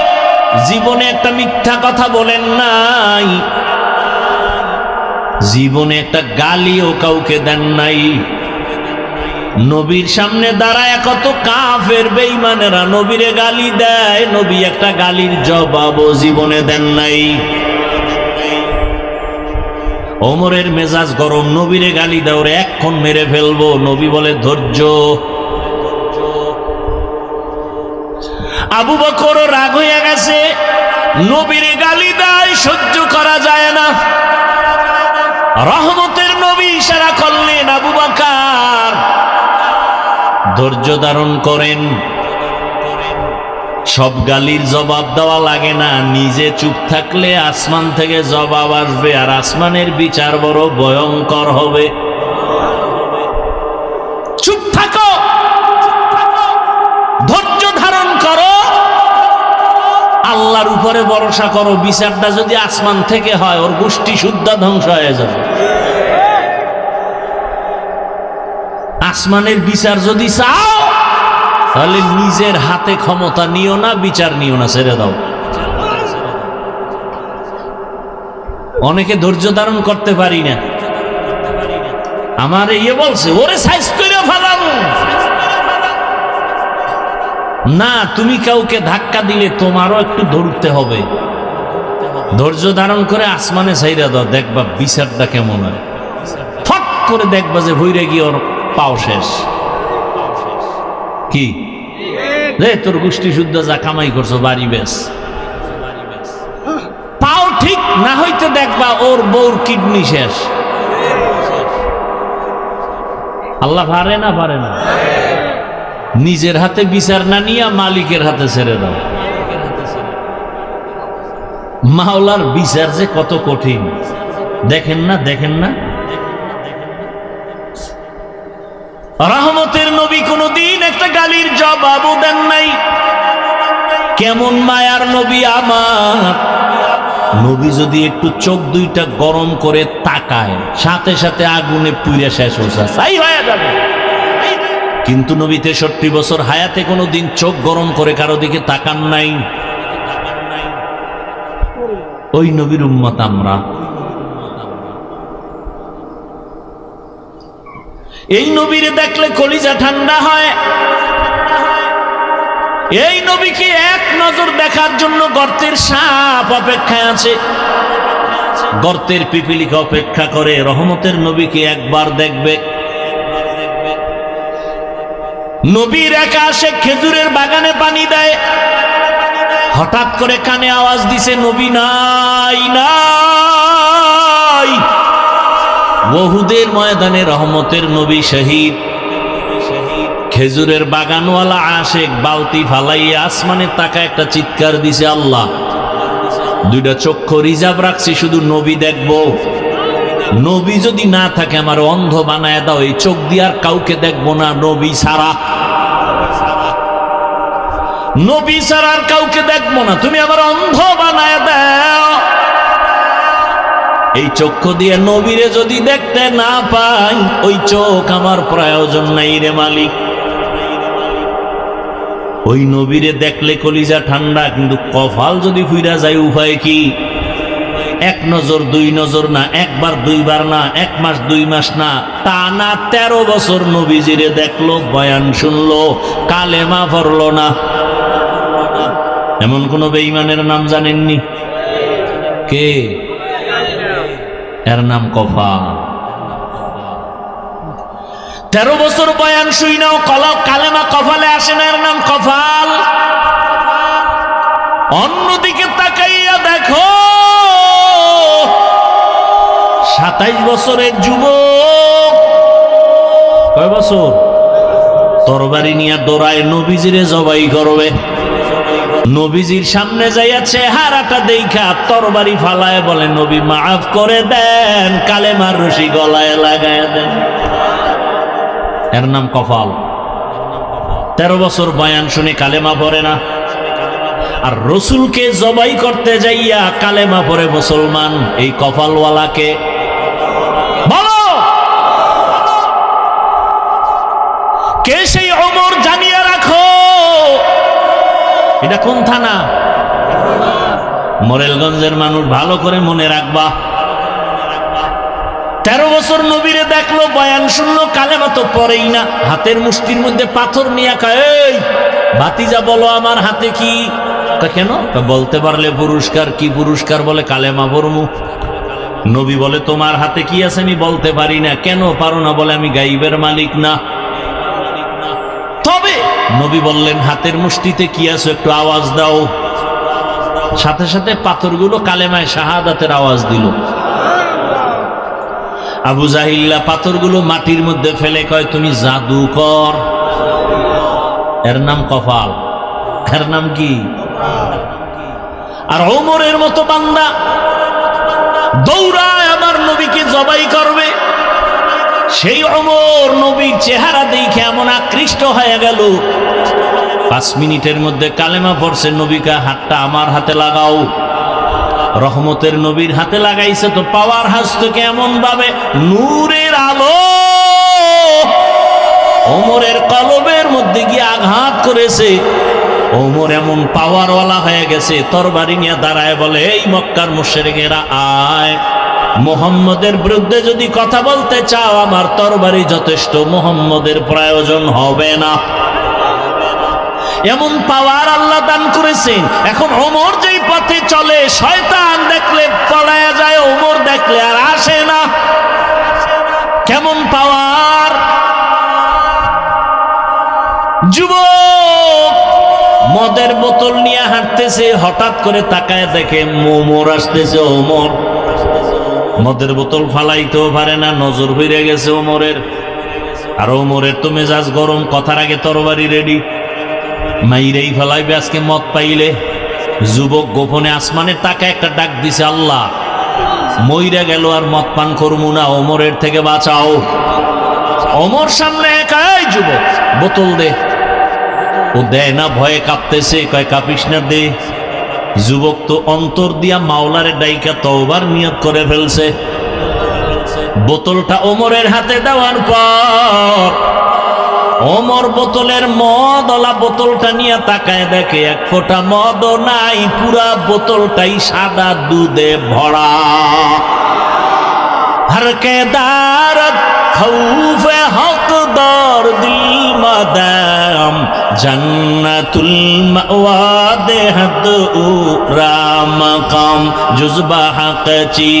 জীবনে একটা মিথ্যা কথা বলেন নাই, জীবনে একটা গালিও কাউকে দেন নাই। নবীর সামনে দাঁড়ায় কত কাফের বেঈমানেরা নবীরে গালি দেয়, নবী একটা গালির জবাবও জীবনে দেন নাই। ওমরের মেজাজ গরম, নবীরে গালি দেয়, ওরে এক্ষণ মেরে ফেলবো। নবী বলে ধৈর্য। আবু বকর রাগ হয়ে গেছে, নবীরে গালি দেয়, সহ্য করা যায় না। রহমতের নবী ইশারা করলেন, আবু বকর ধৈর্য ধারণ করেন। সব গালির জবাব দেওয়া লাগে না, নিজে চুপ থাকলে আসমান থেকে জবাব আসবে, আর আসমানের বিচার বড় ভয়ঙ্কর হবে। চুপ থাকো, ধৈর্য ধারণ করো, আল্লাহর উপরে ভরসা করো। বিচারটা যদি আসমান থেকে হয়, ওর গোষ্ঠী শুদ্ধ ধ্বংস হয়ে যাবে। আসমানের বিচার যদি চাও, তাহলে নিজের হাতে ক্ষমতা নিও না, বিচার নিও না, ছেড়ে দাও। অনেকে ধৈর্য ধারণ করতে পারি না। আমার ইয়ে বলছে, ওরে সাইজ করে ফেলাবো না। তুমি কাউকে ধাক্কা দিলে তোমারও একটু ধরতে হবে। ধৈর্য ধারণ করে আসমানে ছাইরা দাও, দেখবা বিচারটা কেমন হয়। ফট করে দেখবা যে হইরে গিয়ে ওর পাও শেষ। কি রে, তোর গোষ্ঠী শুদ্ধ যা কামাই করছো বাড়ি বেশ। পাও ঠিক না হইতে দেখবা ওর বউর কিডনি শেষ। আল্লাহ পারে না? পারে না? নিজের হাতে বিচার না নিয়া মালিকের হাতে ছেড়ে দাও। মাওলার বিচার যে কত কঠিন, দেখেন না? দেখেন না? রহমতের নবী কোনদিন একটা গালির জবাবও দেন নাই। কেমন মায়ার নবী আমার! নবী যদি একটু চোখ দুইটা গরম করে তাকায়, সাথে সাথে আগুনে পুড়ে শেষ হয়ে যাবে। কিন্তু নবী 63 বছর হায়াতে কোনোদিন চোখ গরম করে কারো দিকে তাকান নাই। ওই নবীর উম্মত আমরা। এই নবীরে দেখলে কলিজা ঠান্ডা হয়। এই নবীকে এক নজর দেখার জন্য গর্তের সাপ অপেক্ষায় আছে, গর্তের পিপিলিকা অপেক্ষা করে রহমতের নবীকে একবার দেখবে। নবীর একা আসে খেজুরের বাগানে পানি দেয়, হঠাৎ করে কানে আওয়াজ দিছে, নবী নাই নাই। উহুদের ময়দানে রহমতের নবী শহীদ। খেজুরের বাগানওয়ালা আশেক বালতি ফালাইয়া আসমানে তাকা একটা চিৎকার দিছে, আল্লাহ দুইটা চক্ষু রিজার্ভ রাখছি, শুধু নবী দেখব। নবী যদি না থাকে আমার অন্ধ বানায় দাও, এই চোখ দিয়ে আর কাউকে দেখবো না, নবী ছাড়া। নবী ছাড়া আর কাউকে দেখবো না, তুমি আমার অন্ধ বানায় দাও। এই চক্ষু দিয়ে নবীরে যদি দেখতে না পাই, ওই চোখ আমার প্রয়োজন নাই রে মালিক। ওই নবীরে দেখলে কলিজা ঠান্ডা, কিন্তু কপাল যদি ফুইরা যায় উপায় কি? এক নজর দুই নজর না, একবার দুইবার না, 1 মাস 2 মাস না, টানা 13 বছর নবীজিরে দেখলো, বয়ান শুনলো, কালেমা পড়লো না। এমন কোন বেঈমানের নাম জানেননি? কে? এর নাম কফা। 13 বছর বয়ান শুই নাও, কালেমা কপালে আসে না, এর নাম কপাল। অন্যদিকে তাকাইয়া দেখো 27 বছরের যুবক, কয় বছর, তরবারি নিয়ে দৌড়ায় নবীজিরে জবাই করবে। নবীজির সামনে যাইয়া চেহারাটা দেখা তরবারি ফালায় বলে, নবী মাফ করে দেন, কালেমার রশি গলায় লাগায় দেন। এর নাম কপাল। 13 বছর বয়ান শুনে কালেমা পড়ে না, আর রসুলকে জবাই করতে যাইয়া কালেমা পড়ে মুসলমান। এই কপালওয়ালাকে বলো কে? সেই ওমর, জানিয়ে রাখো। এটা কোন থানা? মোরেলগঞ্জের মানুষ, ভালো করে মনে রাখবা। 13 বছর নবীরে দেখলো, বয়ান শুনলো, কালেমা তো পড়েই না। হাতের মুষ্টির মধ্যে পাথর নিয়ে কয়, এই ভাতিজা বলো আমার হাতে কি? কেন? বলতে পারলে পুরস্কার। কি পুরস্কার? বলে কালেমা পড়মু। নবী বলে, তোমার হাতে কি আছে? আমি বলতে পারি না। কেন পারো না? বলে, আমি গাইবের মালিক না। তবে নবী বললেন, হাতের মুষ্টিতে কি আছে একটু আওয়াজ দাও। সাথে সাথে পাথরগুলো কালেমায় শাহাদাতের আওয়াজ দিল। আবু জাহিল্লা পাথরগুলো মাটির মধ্যে ফেলে কয়, তুমি জাদুকর। এর নাম কপাল। এর নাম কি? আর ওমরের মতো বান্দা দৌড়ায় আমার নবীকে জবাই করবে। সেই ওমর নবীর চেহারা দেখে এমন আকৃষ্ট হয়ে গেল, 5 মিনিটের মধ্যে কালেমা পড়ছে। নবীকে, হাতটা আমার হাতে লাগাও। রহমতের নবীর হাতে লাগাইছে তো পাওয়ার হাস থেকে এমন ভাবে নূরের আলো ওমরের কলবের মধ্যে গিয়ে আঘাত করেছে। ওমর এমন পাওয়ারওয়ালা হয়ে গেছে, তরবারি নিয়ে দাঁড়ায় বলে, এই মক্কার মুশরিকেরা আয়, মুহাম্মদের বিরুদ্ধে যদি কথা বলতে চাও আমার তরবারি যথেষ্ট, মুহাম্মদের প্রয়োজন হবে না। এমন পাওয়ার আল্লাহ দান করেছেন। এখন ওমর যেই পথে চলে, শয়তান দেখলে পলায়া যায়, ওমর দেখলে আর আসে না। কেমন পাওয়ার! যুবক মদের বোতল নিয়ে হাঁটতেছে, হঠাৎ করে তাকায় দেখে ওমর আসতেছে। ওমর মদের বোতল ফালাইতেও পারে না, নজর হইরে গেছে ওমরের। আর ওমরের তো মেজাজ গরম, কথার আগে তরবারি রেডি, মাইরেই ফেলাইবে আজকে মদ পাইলে। যুবক গোপনে আসমানের তাকে একটা ডাক দিছে, আল্লাহ মইরা গেল আর মদ পান করবো না, ওমরের থেকে বাঁচাও। ওমর সামনে একাই, যুবক বোতল দে। ও দেয় না, ভয়ে কাঁপতেছে, কয় কাঁপিস না, দে। যুবক তো অন্তর দিয়া মাওলারে ডাইকা তওবার নিয়ত করে ফেলছে। বোতলটা ওমরের হাতে দেওয়ার পর ওমর বোতলের মদওয়ালা বোতলটা নিয়ে তাকায় দেখে এক ফোঁটা মদও নাই, পুরা বোতলটাই সাদা দুধে ভরা। হরকেদারত খৌফে হকদার দিল মাদাম জান্নাতুল মাওয়া দেহদ রাম কাম জুজবা হকচি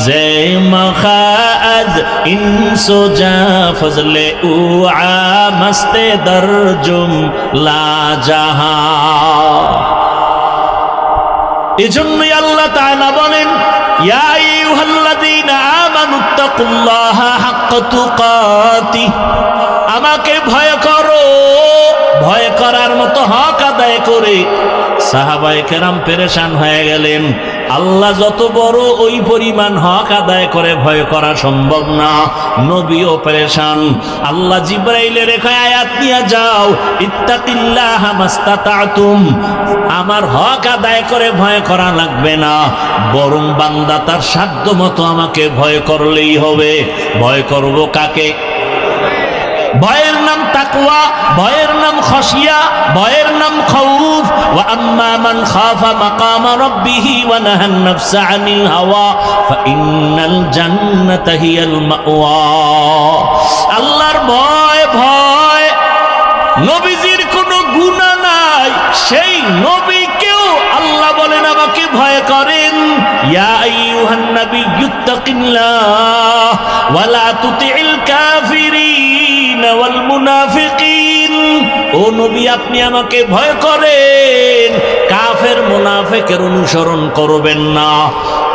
জে মখাজ ইনসো জা ফজলে উ আমস্তে দরজুম লা জাহা। এজন্যই আল্লাহ তাআলা বলেন, ইয়া আইয়ুহাল্লাযীনা আমানুত্তাকুল্লাহা হাক্কা তুকাতিহ, আমাকে ভয় করো, ভয় করার মতো হক আদায় করে। সাহাবায়ে কেরাম পেরেশান হয়ে গেলেন, আল্লাহ যত বড় ওই পরিমাণ হক আদায় করে ভয় করা সম্ভব না। নবীও পেরেশান। আল্লাহ জিবরাইলের রেখে আয়াত নিয়ে যাও, ইত্তাকিল্লাহা মাস্তাতাতুম, আমার হক আদায় করে ভয় করা লাগবে না, বরং বান্দা তার সাধ্য মতো আমাকে ভয় করলেই হবে। ভয় করব কাকে? ভয়ের নাম তাকওয়া, ভয়ের নাম খাশিয়া, ভয়ের নাম খাউফ। ওয়া আম্মা মান খাফা মাকামা রাব্বিহি ওয়া নাহান নাফসা আনিল হাওয়া ফাইন্নাল জান্নাতা হিয়াল মাওয়া। আল্লাহর ভয়, ভয়। নবীজির কোনো গুনাহ নাই, সেই নবীকেও আল্লাহ বলেন আমাকে ভয় করেন। ইয়া আইয়ুহান নাবিয়্যুত্তাকিল্লাহ ওয়া লা তুতি'ল কাফিরিন ওয়াল মুনাফিকিন, ও নবী আপনি আমাকে ভয় করেন, কাফের মুনাফিকের অনুসরণ করবেন না।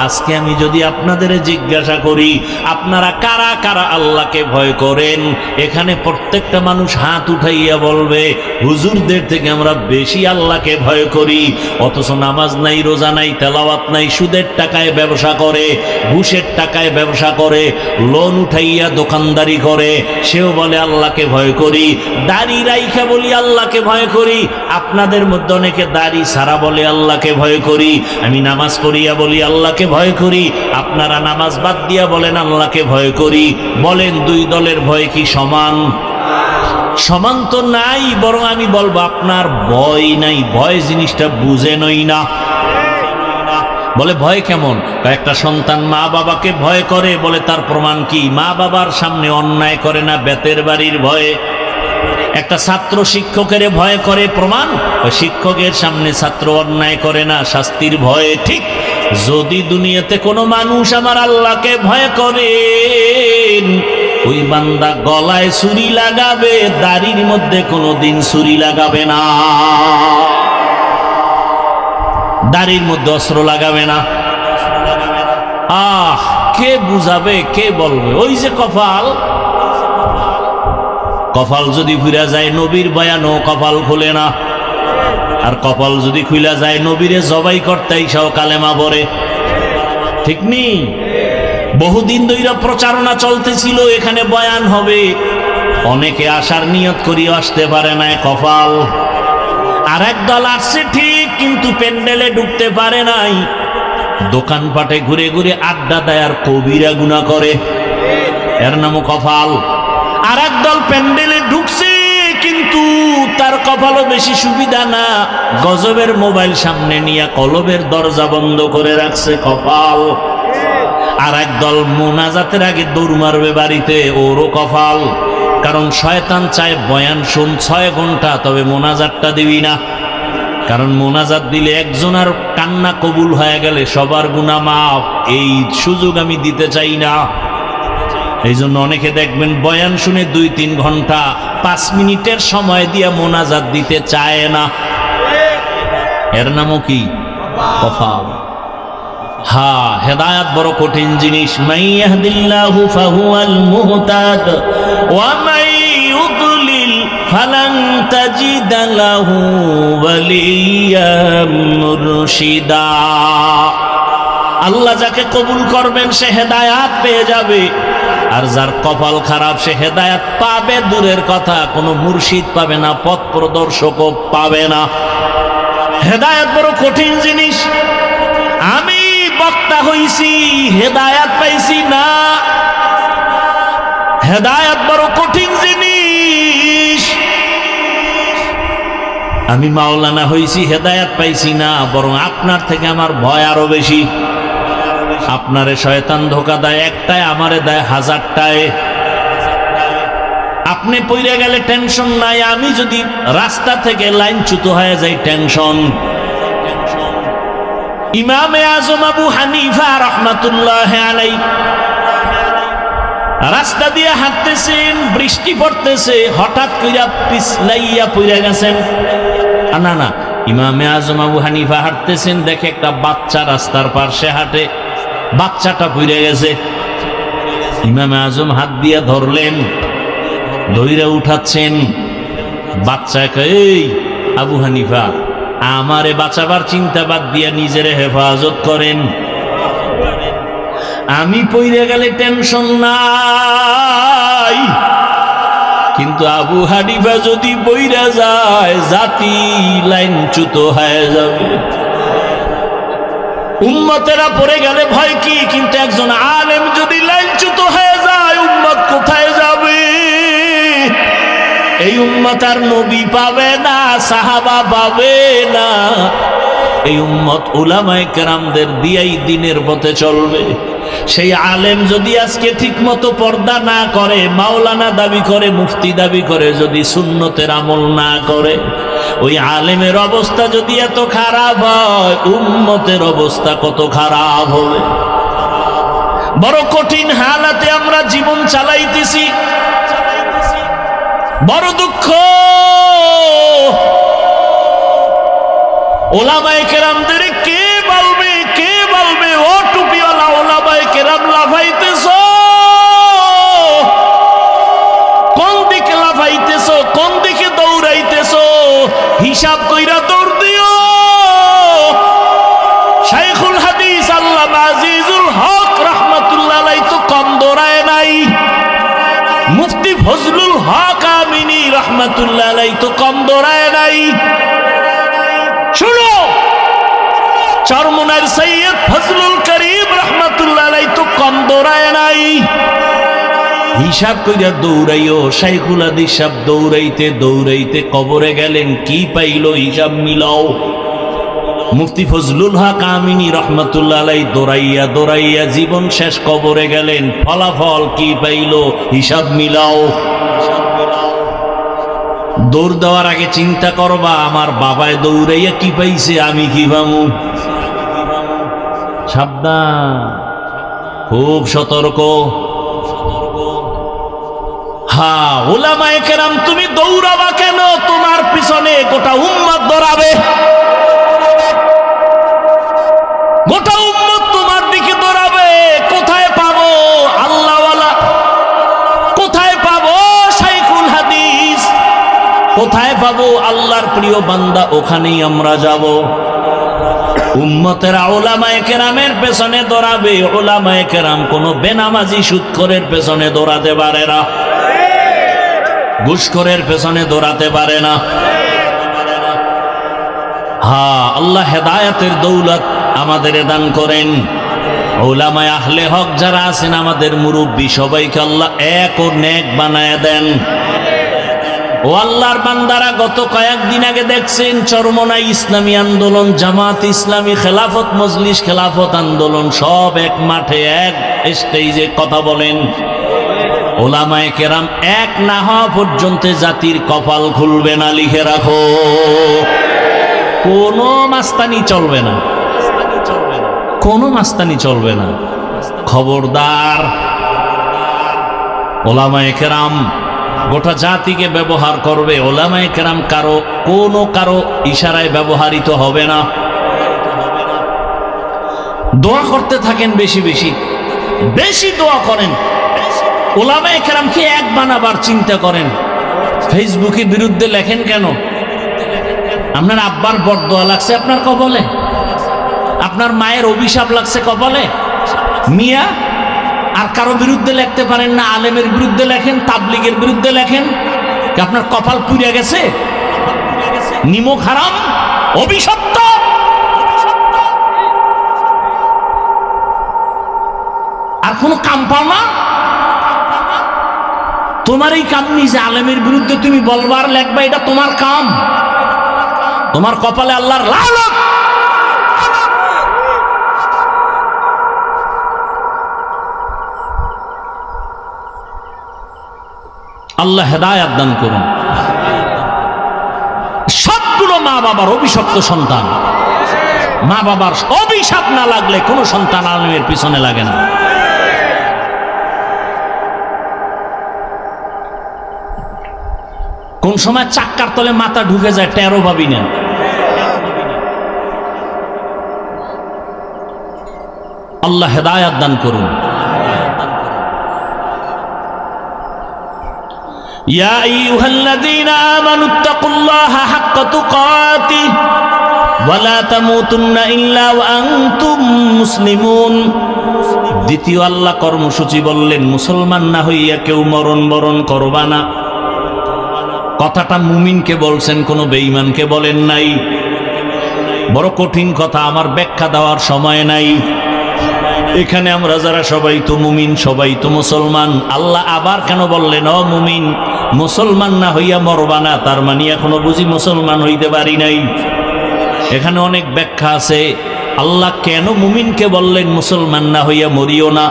আজকে আমি যদি আপনাদের জিজ্ঞাসা করি আপনারা কারা কারা আল্লাহকে ভয় করেন, এখানে প্রত্যেকটা মানুষ হাত উঠাইয়া বলবে হুজুরদের থেকে আমরা বেশি আল্লাহকে ভয় করি, অথচ নামাজ নাই, রোজা নাই, তেলাওয়াত নাই, সুদের টাকায় ব্যবসা করে, ঘুষের টাকায় ব্যবসা করে, লোন উঠাইয়া দোকানদারি করে, সেও বলে আল্লাহকে ভয় করি। দাড়ি রাইখা বলি আল্লাহকে ভয় করি, আপনাদের মধ্যে অনেকে দাড়ি সারা বলে আল্লাহকে ভয় করি। আমি নামাজ পড়িয়া বলি আল্লাহকে ভয় করি, আপনারা নামাজ বাদ দিয়া বলেন আল্লাহকে ভয় করি। বলেন দুই দলের ভয় কি সমান? সমান তো নাই, বরং আমি বলবো আপনার ভয় নাই, ভয় জিনিসটা বুঝেনই না। বলে ভয় কেমন? একটা সন্তান মা বাবাকে ভয় করে, বলে তার প্রমাণ কি? মা বাবার সামনে অন্যায় করে না বেতের বাড়ির ভয়ে। একটা ছাত্র শিক্ষকের ভয় করে, প্রমাণ? শিক্ষকের সামনে ছাত্র অন্যায় করে না শাস্তির ভয়ে। ঠিক যদি দুনিয়াতে কোনো মানুষ আমার আল্লাহকে ভয় করে, ওই বান্দা গলায় ছুরি লাগাবে, দাড়ির মধ্যে কোনোদিন ছুরি লাগাবে না, দাড়ির মধ্যে অস্ত্র লাগাবে না। আহ, কে বুঝাবে, কে বলবে? ওই যে কপাল, কপাল যদি খুলে যায় নবীর বয়ানও কপাল খুলে না, আর কপাল যদি খুলে যায় নবীরে জবাই করতে সহ কালেমা পড়ে। ঠিক নি? বহুদিন ধরে প্রচারণা চলতেছিল এখানে বয়ান হবে, অনেকে আসার নিয়ত করিয়ে আসতে পারে না, কপাল। আর এক দল আসছে ঠিক, কিন্তু প্যান্ডেলে ঢুকতে পারে নাই, দোকানপাটে ঘুরে ঘুরে আড্ডা দেয় আর কবিরা গুনাহ করে, এর নামও কপাল। আর এক দল প্যান্ডেলে ঢুকছে কিন্তু তার কপালও বেশি সুবিধা না, গজবের মোবাইল সামনে নিয়ে কলবের দরজা বন্ধ করে রাখছে, কপাল। আর এক দল মোনাজাতের আগে দৌড় মারবে বাড়িতে, ওরও কপাল। কারণ শয়তান চায় বয়ান শুন 6 ঘন্টা, তবে মোনাজাতটা দিবি না, কারণ মোনাজাত দিলে একজনের কান্না কবুল হয়ে গেলে সবার গুনাহ মাফ, এই সুযোগ আমি দিতে চাই না। এই জন্য অনেকে দেখবেন বয়ান শুনে 2-3 ঘন্টা 5 মিনিটের সময় দিয়ে মোনাজাত দিতে চায় না, এর নামও কি? কপাল। হ্যাঁ, হেদায়াত বড় কঠিন জিনিস। মাই ইয়াহদিল্লাহু ফাহুয়াল মুহতাদ ওয়া মাই ইউদ্লিল ফালান তাজিদ লাহু ওয়ালিয়্যাম মুরশিদা। আল্লাহ যাকে কবুল করবেন সে হেদায়াত পেয়ে যাবে, আর যার কপাল খারাপ সে হেদায়াত পাবে দূরের কথা, কোনো মুর্শিদ পাবে না, পথ প্রদর্শকও পাবে না। হেদায়াত বড় কঠিন জিনিস। আমি বক্তা হইছি, হেদায়াত পাইছি না। হেদায়াত বড় কঠিন জিনিস। আমি মাওলানা হইছি, হেদায়াত পাইছি না, বরং আপনার থেকে আমার ভয় আরো বেশি। আপনারে শয়তান ধোকা দেয় একটায়, আমারে দেয় 1000টায়। আপনি পইরা গেলে টেনশন নাই, আমি যদি রাস্তা থেকে লাইনচ্যুত হয়ে যাই টেনশন। ইমামে আজম আবু হানিফা রাহমাতুল্লাহি আলাইহি রাস্তা দিয়ে হাঁটতেছেন, বৃষ্টি পড়তেছে, হঠাৎ কইরা পিছলাইয়া পইরা গেছেন। না না, ইমামে আজম আবু হানিফা হাঁটতেছেন, দেখে একটা বাচ্চা রাস্তার পাশে হাঁটে, বাচ্চাটা পইরা গেছে। ইমামে আজম হাত দিয়া ধরলেন, ধইরা উঠাচ্ছেন। বাচ্চাকে, এই আবু হানিফা, আমারে বাঁচাবার চিন্তা বাদ দিয়া নিজের হেফাজত করেন, আমি পইরা গেলে টেনশন নাই, কিন্তু আবু হানিফা যদি পইরা যায় জাতি লাইনচ্যুত হয়ে যাবে। উম্মতেরা পড়ে গেলে ভয় কি, কিন্তু একজন আলেম যদি লাইনচ্যুত হয়ে যায় উম্মত কোথায় যাবে? এই উম্মত আর নবী পাবে না, সাহাবা পাবে না, এই উম্মত উলামায়ে কেরামদের দিয়াই দিনের পথে চলবে। সেই আলেম যদি আজকে ঠিক মতো পর্দা না করে, মাওলানা দাবি করে, মুফতি দাবি করে, যদি সুন্নতের আমল না করে, ওই আলেমের অবস্থা যদি এত খারাপ হয়, উম্মতের অবস্থা কত খারাপ হবে। বড় কঠিন হালাতে আমরা জীবন চালাইতেছি। বড় দুঃখ। ওলামায়ে কেরামদের কে বলবে, কে বলবে? ও টুপিওয়ালা ওলামায়ে কেরাম লাফাইতেছ, কোন দিকে লাফাইতেছ, কোন দিকে দৌড়াইতেছ? হিসাব কইরা দৌড় দিও। শাইখুল হাদিস আল্লামা আজিজুল হক রাহমাতুল্লাহ আলাইহি তো কম দৌড়ায় নাই, মুফতি ফজলুল হক আমিনী রাহমাতুল্লাহ আলাইহি তো কম দৌড়ায় নাই। শুনো, চরমনার সৈয়দ ফজলুল করিম রাহমাতুল্লাহ আলাইহি তো কম দৌড়ায় নাই। হিসাব কইরা দৌড়াইও। শাইখুল হাদিস সাহেব দৌড়াইতে দৌড়াইতে কবরে গেলেন, কি পাইল? হিসাব মিলাও। মুফতি ফজলুল হক আমিনী রহমাতুল্লাহ আলাইহি দৌড়াইয়া দৌড়াইয়া জীবন শেষ, কবরে গেলেন, ফলাফল কি পাইল? হিসাব মিলাও। দৌড় দেওয়ার আগে চিন্তা করবা, আমার বাবায় দৌড়াইয়া কি পাইছে, আমি কি পামু? সাবধান, খুব সতর্ক। হ্যাঁ, উলামায়ে কেরাম তুমি দৌড়াবা কেন? তোমার পিছনে গোটা উম্মত দৌড়াবে, গোটা উম্মত তোমার দিকে দৌড়াবে। কোথায় পাবো আল্লাহওয়ালা? কোথায় পাবো শাইখুল হাদিস? কোথায় পাবো আল্লাহর প্রিয় বান্দা? ওখানেই আমরা যাব। উম্মতেরা উলামায়ে কেরামের পেছনে দৌড়াবে। উলামায়ে কেরাম কোনো বেনামাজি সুদখোরের পেছনে দৌড়াতে পারে না, ঘুষখোরের পেছনে দৌড়াতে পারে না। হ্যাঁ, আল্লাহ হেদায়েতের দৌলত আমাদের দান করেন। উলামায়ে আহলে হক যারা আছেন, আমাদের মুরব্বী, সবাইকে আল্লাহ এক ও নেক বানায় দেন। ও আল্লাহর বান্দারা, গত কয়েকদিন আগে দেখছেন চরমনাই ইসলামী আন্দোলন, জামাত ইসলামী, খেলাফত মজলিস, খেলাফত আন্দোলন সব এক মাঠে এক স্টেজে কথা বলেন। উলামায়ে কেরাম এক না হওয়া পর্যন্ত জাতির কপাল খুলবে না, লিখে রাখো। কোনো মাস্তানি চলবে না, কোনো মাস্তানি চলবে না, খবরদার। উলামায়ে কেরাম গোটা জাতিকে ব্যবহার করবে। উলামায়ে কেরাম কারো ইশারায় ব্যবহৃত হবে না। দোয়া করতে থাকেন, বেশি বেশি বেশি দোয়া করেন। উলামায়ে কেরামকে এক বানাবার চিন্তা করেন। ফেসবুকের বিরুদ্ধে লেখেন কেন? আপনার আব্বার বরদোয়া লাগছে আপনার কপালে, আপনার মায়ের অভিশাপ লাগছে কপালে। মিয়া আর কারো বিরুদ্ধে লিখতে পারেন না? আলেমের বিরুদ্ধে লেখেন, তাবলিগের বিরুদ্ধে লেখেন, আপনার কপাল পুড়ে গেছে, নিমক হারাম, অভিশপ্ত। আর কোনো কাম পাও না? তোমার এই কাম নিজে আলেমের বিরুদ্ধে তুমি বলবার লেখবা, এটা তোমার কাম। তোমার কপালে আল্লাহর লানত। আল্লাহ হেদায়েত দান করুন। সবগুলো মা বাবার অভিশপ্ত সন্তান। মা বাবার অভিশাপ না লাগলে কোনো সন্তান আলেমের পিছনে লাগে না। কোন সময় চাক্কার তলে মাথা ঢুকে যায়, টেরও ভাবি না। আল্লাহ হেদায়েত দান করুন। ইয়া আইয়ুহাল্লাযীনা আমানুত্তাকুল্লাহা হাক্কা তুকাতিহি ওয়া লা তামুতুন্না ইল্লা ওয়া আনতুম মুসলিমুন। দ্বিতীয় আল্লাহ কর্মসূচি বললেন, মুসলমান না হইয়া কেউ মরণ বরণ করবা না। কথাটা মুমিনকে বলছেন, কোনো বেঈমানকে বলেন নাই। বড় কঠিন কথা, আমার ব্যাখ্যা দেওয়ার সময় নাই। এখানে আমরা যারা সবাই তো মুমিন, সবাই তো মুসলমান। আল্লাহ আবার কেন বললেন ও মুমিন, মুসলমান না হইয়া মরবা না? তার মানে এখনো বুঝি মুসলমান হইতে পারি নাই। এখানে অনেক ব্যাখ্যা আছে। আল্লাহ কেন মুমিনকে বললেন মুসলমান না হইয়া মরিও না?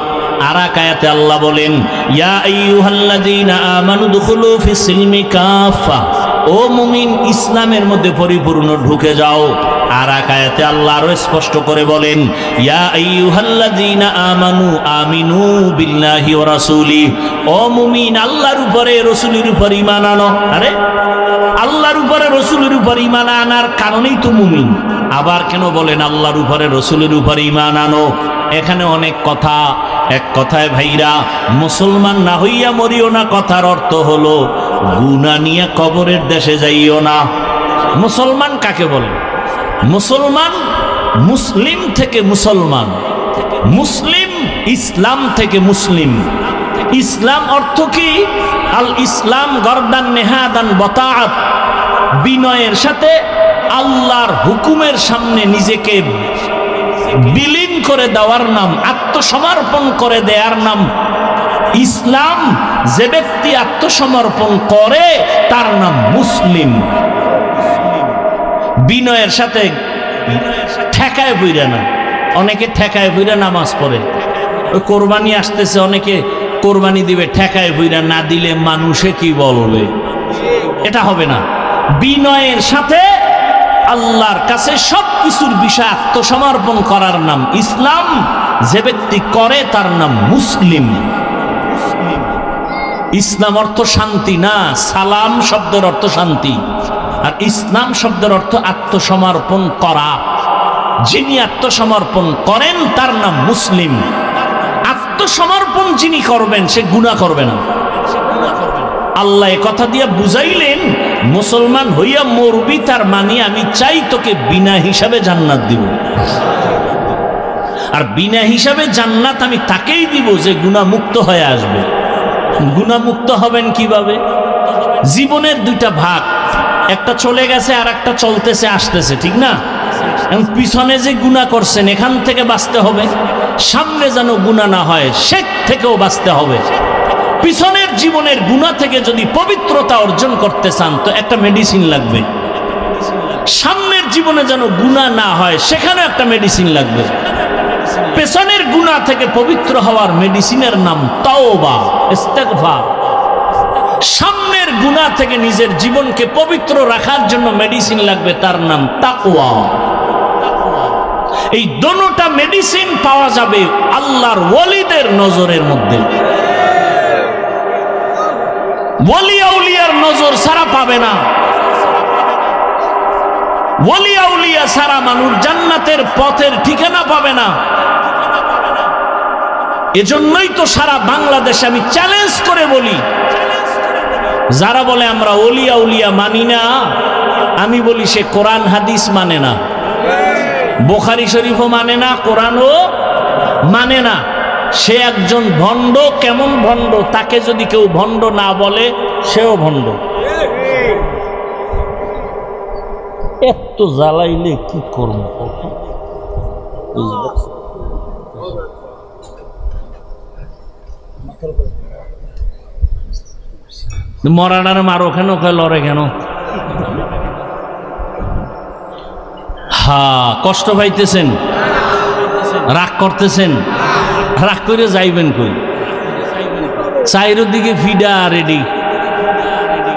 আর এক আয়াতে আল্লাহ বলেন, ইয়া আইয়ুহাল্লাযীনা আমানু দুখুলু ফিস সিলমি কাফা। ও মুমিন, ইসলামের মধ্যে পরিপূর্ণ ঢুকে যাও। আর এক আয়াতে আল্লাহ আরো স্পষ্ট করে বলেন, ইয়া আইয়ুহাল্লাযীনা আমানু আমিনু বিল্লাহি ওয়া রাসূলি, ও মুমিন আল্লাহর উপরে রাসূলের উপর ঈমান আনো। আরে আল্লাহর উপরে রাসূলের উপর ঈমান আনার কারণেই তো মুমিন। আবার কেন বলেন আল্লাহর উপরে রাসূলের উপর ঈমান আনো? এখানে অনেক কথা, এক কথায় ভাইরা, মুসলমান না হইয়া মরিও না কথার অর্থ হলো গুনাহ নিয়ে কবরের দেশে যাইও না। মুসলমান কাকে বলে? মুসলমান মুসলিম থেকে মুসলমান, মুসলিম ইসলাম থেকে মুসলিম। ইসলাম অর্থ কি? আল ইসলাম গরদান নেহাদান বতাআত, বিনয়ের সাথে আল্লাহর হুকুমের সামনে নিজেকে বিলীন করে দেওয়ার নাম, আত্মসমর্পণ করে দেওয়ার নাম ইসলাম। যে ব্যক্তি আত্মসমর্পণ করে তার নাম মুসলিম। বিনয়ের সাথে ঠেকায় বইরা না, অনেকে ঠেকায় বইরা নামাজ পড়ে। ওই কোরবানি আসতেছে, অনেকে কোরবানি দিবে ঠেকায় বইরা, না দিলে মানুষে কি বলবে, এটা হবে না। বিনয়ের সাথে আল্লাহর কাছে সবকিছুর বিষয় আত্মসমর্পণ করার নাম ইসলাম। যে ব্যক্তি করে তার নাম মুসলিম। ইসলাম অর্থ শান্তি না, সালাম শব্দের অর্থ শান্তি, আর ইসলাম শব্দের অর্থ আত্মসমর্পণ করা। যিনি আত্মসমর্পণ করেন তার নাম মুসলিম। আত্মসমর্পণ যিনি করবেন সে গুনাহ করবে না। আল্লাহ কথা দিয়ে বুঝাইলেন, মুসলমান হইয়া মরবি তার মানে আমি চাই তোকে বিনা হিসাবে জান্নাত দিব। আর বিনা হিসাবে জান্নাত আমি তাকেই দিব যে গুনাহ মুক্ত হয়ে আসবে। গুনাহ মুক্ত হবেন কিভাবে? জীবনের দুইটা ভাগ, একটা চলে গেছে আর একটা চলতেছে আসতেছে, ঠিক না? পিছনে যে গুনাহ করছেন এখান থেকে বাঁচতে হবে, সামনে যেন গুনাহ না হয় সে থেকেও বাঁচতে হবে। পিছনের জীবনের গুনাহ থেকে যদি পবিত্রতা অর্জন করতে চান তো একটা মেডিসিন লাগবে। সামনের জীবনে যেন গুনাহ না হয় সেখানেও একটা মেডিসিন লাগবে। পেছনের গুনাহ থেকে পবিত্র হওয়ার মেডিসিনের নাম তাওবা, ইস্তেগফার। সামনের গুনাহ থেকে নিজের জীবনকে পবিত্র রাখার জন্য মেডিসিন লাগবে, তার নাম তাকওয়া। এই দোনোটা মেডিসিন পাওয়া যাবে আল্লাহর ওয়ালিদের নজরের মধ্যে। ওয়ালি আউলিয়ার নজর ছাড়া পাবে না। ওয়ালি আউলিয়া ছাড়া মানুষ জান্নাতের পথের ঠিকানা পাবে না। এজন্যই তো সারা বাংলাদেশে আমি চ্যালেঞ্জ করে বলি, যারা বলে আমরা ওলি আউলিয়া মানি না, আমি বলি সে কোরআন হাদিস মানে না, বুখারী শরীফও মানে না, কোরআনও মানে না। সে একজন ভণ্ড। কেমন ভণ্ড? তাকে যদি কেউ ভণ্ড না বলে সেও ভণ্ড। এত জ্বালাইলে কি করবো? মরাডারে মারো কেন, লড়ে কেন? হ্যাঁ, কষ্ট পাইতেছেন, রাগ করতেছেন, রাগ করে যাইবেন কই? চাইরোদিকে ফিডা রেডি,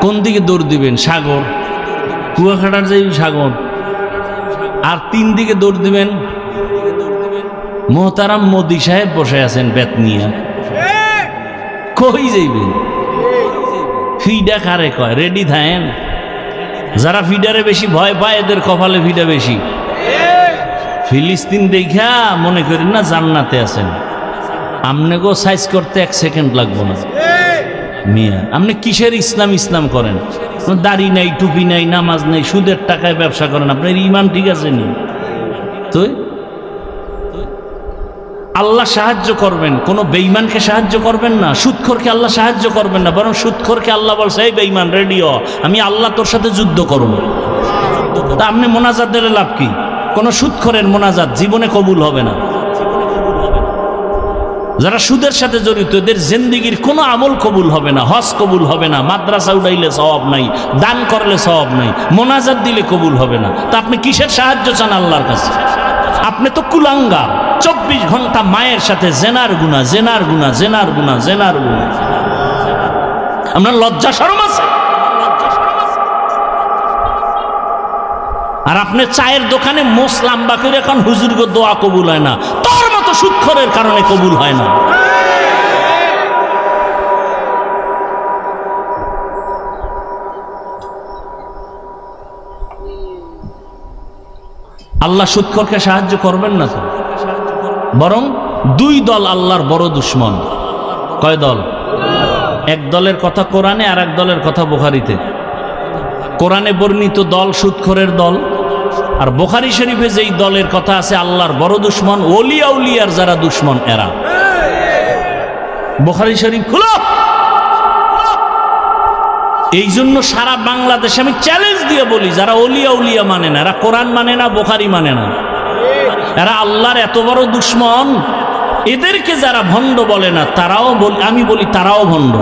কোন দিকে দৌড় দিবেন? সাগর, কুয়াকাটার যাই সাগর। আর 3 দিকে দৌড় দিবেন মোহতারাম মোদি সাহেব বসে আছেন বেত নিয়ে, কই যাইবেন? ফিডা কারে কয়? রেডি থাকেন। যারা ফিডারে বেশি ভয় পায় এদের কপালে ফিডা বেশি। ফিলিস্তিন দেখা মনে করেন না জান্নাতে আছেন। আমনে গো সাইজ করতে 1 সেকেন্ড লাগবো না মিয়া। আপনি কিসের ইসলাম ইসলাম করেন? দাড়ি নাই, টুপি নাই, নামাজ নাই, সুদের টাকায় ব্যবসা করেন। আপনার ইমান ঠিক আছে নি? তো আল্লাহ সাহায্য করবেন, কোন বেঈমানকে সাহায্য করবেন না, সুদখোরকে আল্লাহ সাহায্য করবেন না, বরং সুদখোরকে আল্লাহ বলছে এই বেঈমান রেডিও, আমি আল্লাহ তোর সাথে যুদ্ধ করব। তা আপনি মোনাজাত দিলে লাভ কি? কোন সুদখোরের মোনাজাত জীবনে কবুল হবে না। যারা সুদের সাথে জড়িত এদের জিন্দেগির কোনো আমল কবুল হবে না, হজ কবুল হবে না, মাদ্রাসা উড়াইলে সওয়াব নাই, দান করলে সওয়াব নাই, মোনাজাত দিলে কবুল হবে না। তা আপনি কিসের সাহায্য চান আল্লাহর কাছে? আপনি তো কুলাঙ্গার। 24 ঘন্টা মায়ের সাথে জেনার গুনাহ, জেনার গুনাহ, জেনার গুনাহ, জেনার গুনাহ। আপনার লজ্জা শরম আছে? আর আপনি চায়ের দোকানে মোষ লাম্বা করে এখন হুজুরকে দোয়া কবুল হয় না, তোর মতো সুদখোরের কারণে কবুল হয় না। আল্লাহ সুদখোরকে সাহায্য করবেন না তো, বরং দুই দল আল্লাহর বড় দুশ্মন। কয় দল? এক দলের কথা কোরআনে, আর এক দলের কথা বুখারীতে। কোরআনে বর্ণিত দল সুদখোরের দল, আর বুখারী শরীফে যেই দলের কথা আছে আল্লাহর বড় দুশ্মন, ওলিয়া উলিয়ার যারা দুশ্মন এরা। বুখারী শরীফ খুলো। এই জন্য সারা বাংলাদেশে আমি চ্যালেঞ্জ দিয়ে বলি, যারা ওলিয়া উলিয়া মানে না, এরা কোরআন মানে না, বুখারী মানে না, এরা আল্লাহর এত বড় দুশ্মন, এদেরকে যারা ভণ্ড বলে না তারাও আমি বলি তারাও ভণ্ড।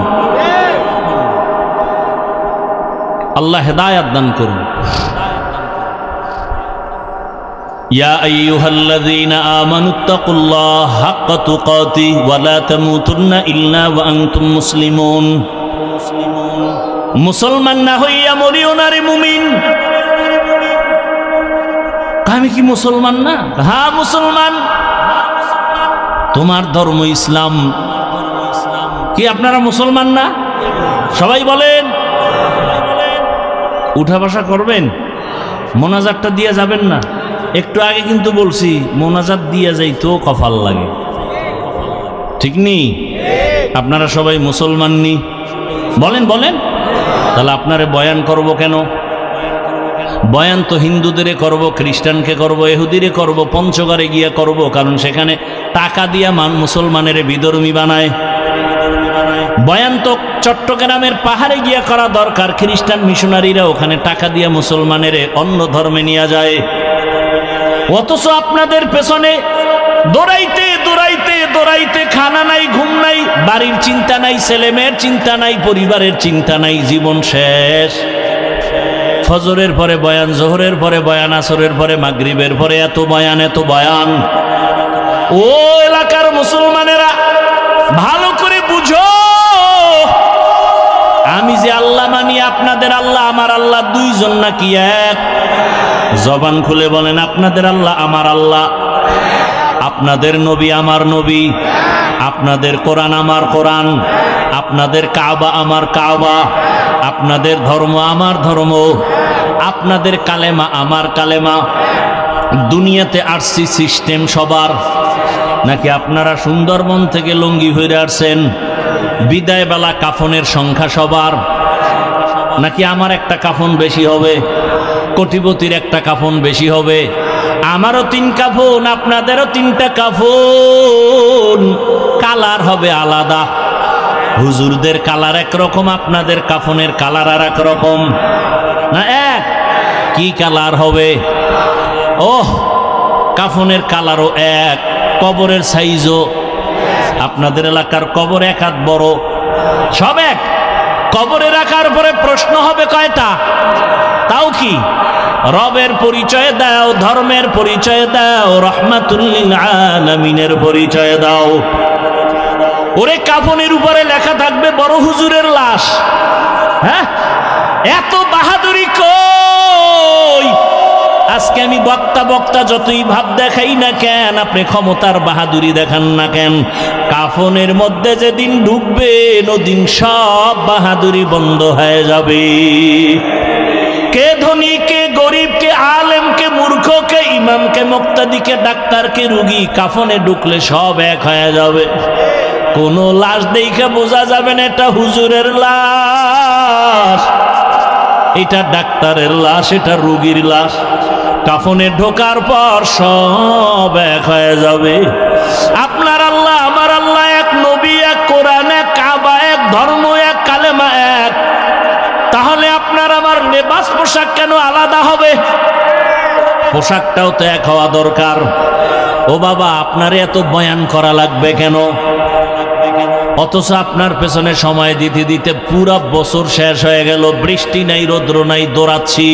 আল্লাহ হেদায়াত দান করুন। ইয়া আইয়ুহাল্লাযীনা আমানুত্তাকুল্লাহ হাক্কা তুকাতিহি ওয়া লা তামুতুন্না ইল্লা ওয়া আনতুম মুসলিমুন। মুসলমান না হইয়া মরিও না রে মুমিন। আমি কি মুসলমান না? হ্যাঁ মুসলমান। তোমার ধর্ম ইসলাম। কি আপনারা মুসলমান না? সবাই বলেন। উঠা বসা করবেন, মোনাজাতটা দিয়ে যাবেন না। একটু আগে কিন্তু বলছি মোনাজাত দিয়ে যাইতো কপাল লাগে, ঠিক নেই? আপনারা সবাই মুসলমান নি, বলেন বলেন। তাহলে আপনারে বয়ান করব কেন? বয়ান তো হিন্দুদেরে করব, খ্রিস্টানকে করব, ইহুদিরে করব, পঞ্চগড়ে গিয়ে করব, কারণ সেখানে টাকা দিয়া মুসলমানের বিধর্মী বানায়। বয়ান তো চট্টগ্রামের পাহাড়ে গিয়া করা দরকার, খ্রিস্টান মিশনারিরা ওখানে টাকা দিয়া মুসলমানের অন্য ধর্মে নিয়ে যায়। অথচ আপনাদের পেছনে দৌড়াইতে দৌড়াইতে দৌড়াইতে খানা নাই, ঘুম নাই, বাড়ির চিন্তা নাই, ছেলে মেয়ের চিন্তা নাই, পরিবারের চিন্তা নাই, জীবন শেষ। ফজরের পরে বয়ান, জোহরের পরে বয়ান, আসরের পরে মাগরিবের পরে এত বয়ান এত বয়ান। ও এলাকার মুসলমানেরা ভালো করে বুঝো, আমি যে আল্লাহ মানি, আপনাদের আল্লাহ আমার আল্লাহ দুইজন নাকি এক? জবান খুলে বলেন, আপনাদের আল্লাহ আমার আল্লাহ, আপনাদের নবী আমার নবী, আপনাদের কোরআন আমার কোরআন, আপনাদের কাবা আমার কাবা, আপনাদের ধর্ম আমার ধর্ম, আপনাদের কালেমা আমার কালেমা। দুনিয়াতে আসছি সিস্টেম সবার, নাকি আপনারা সুন্দরবন থেকে লুঙ্গি হয়ে আসছেন? বিদায় বেলা কাফনের সংখ্যা সবার, নাকি আমার একটা কাফন বেশি হবে, কোটিপতির একটা কাফন বেশি হবে? আমারও 3 কাফন, আপনাদেরও 3টা কাফন, কালার হবে আলাদা। হুজুরদের কালার একরকম, আপনাদের কাফনের কালার আর এক রকম না এক? কি কালার হবে? ওহ, কাফনের কালারও এক, কবরের সাইজও। আপনাদের এলাকার কবর 1 হাত বড়, সব এক। কবরে রাখার পরে প্রশ্ন হবে কয়টা? তাও কি? রবের পরিচয় দাও, ধর্মের পরিচয় দাও, রহমাতুল লিল আলামিনের পরিচয় দাও। ওরে কাফনের উপরে লেখা থাকবে বড় হুজুরের লাশ। হ্যাঁ, এত বাহাদুরি কই? আজকে আমি বক্তা যতই ভাব দেখাই না কেন, আপনি ক্ষমতার বাহাদুরি দেখান না কেন, কাফনের মধ্যে যেদিন ঢুকবেন ওদিন সব বাহাদুরি বন্ধ হয়ে যাবে। কে ধনী, কে গরিব, কে আলেম, কে মূর্খ, কে ইমাম, কে মুক্তাদি, কে ডাক্তার, কে রুগী, কাফনে ঢুকলে সব এক হয়ে যাবে। কোন লাশ দেখে বোঝা যাবে না এটা হুজুরের লাশ, এটা ডাক্তারের লাশ, এটা রুগীর লাশ। কাফনে ঢোকার পর সব এক হয়ে যাবে। আপনার আল্লাহ আমার আল্লাহ এক, নবী এক, কোরআন এক, কাবা এক, ধর্ম এক, কালেমা এক। তাহলে আপনার আমার লেবাস পোশাক কেন আলাদা হবে? পোশাকটাও তো এক হওয়া দরকার। ও বাবা, আপনার এত বয়ান করা লাগবে কেন? অথচ আপনার পেছনে সময় দিতে দিতে পুরা বছর শেষ হয়ে গেল, বৃষ্টি নাই রৌদ্র নাই, দৌড়াচ্ছি।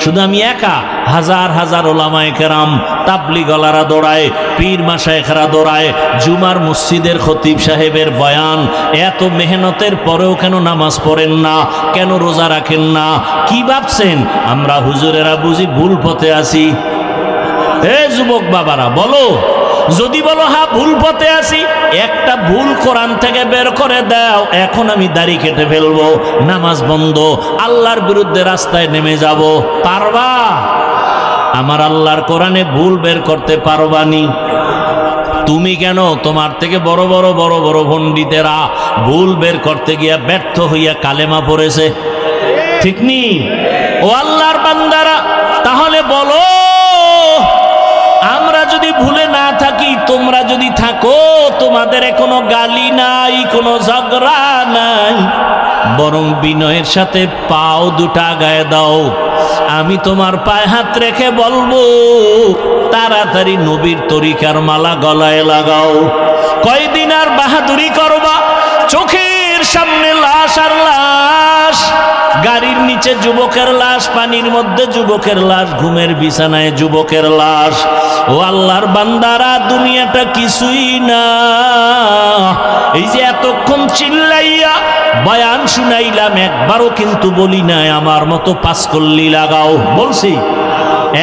শুধু আমি একা, হাজার হাজার ওলামায়ে কেরাম তাবলিগলারা দৌড়ায়, পীর মাশায়েখরা দৌড়ায়, জুমার মসজিদের খতিব সাহেবের বয়ান। এত মেহনতের পরেও কেন নামাজ পড়েন না, কেন রোজা রাখেন না? কি ভাবছেন আমরা হুজুরেরা বুঝি ভুল পথে আছি? হে যুবক বাবারা বলো, যদি বলো হ্যাঁ ভুল পথে আছি, একটা ভুল কোরআন থেকে বের করে দাও, এখন আমি দাড়ি কেটে ফেলবো, নামাজ বন্ধ, আল্লাহর বিরুদ্ধে রাস্তায় নেমে যাব। পারবা? আমার আল্লাহর কোরআনে ভুল বের করতে পারবানি? তুমি কেন? তোমার থেকে বড় বড় বড় বড় পণ্ডিতেরা ভুল বের করতে গিয়া ব্যর্থ হইয়া কালেমা পড়েছে, ঠিক নি? ও আল্লাহর বান্দারা, তাহলে বলো, আমরা যদি ভুলে না থাকি, তোমরা যদি থাকো, তোমাদের কোনো গালি নাই, কোনো ঝগড়া নাই, বরং বিনয়ের সাথে পাও দুটা গায়ে দাও। আমি তোমার পায়ে হাত রেখে বলবো, তাড়াতাড়ি নবীর তরিকার মালা গলায় লাগাও। কয়দিন আর বাহাদুরি করবা? চোখের সামনে লাশ আর লাশ, গাড়ির নিচে যুবকের লাশ, পানির মধ্যে যুবকের লাশ, ঘুমের বিছানায় যুবকের লাশ। ও আল্লাহর বান্দারা, দুনিয়াটা কিছুই না। এই যে এতক্ষণ চিল্লাইয়া বয়ান শুনাইলাম, একবারও কিন্তু বলি নাই আমার মতো পাঁচকল্লি লাগাও। বলছি?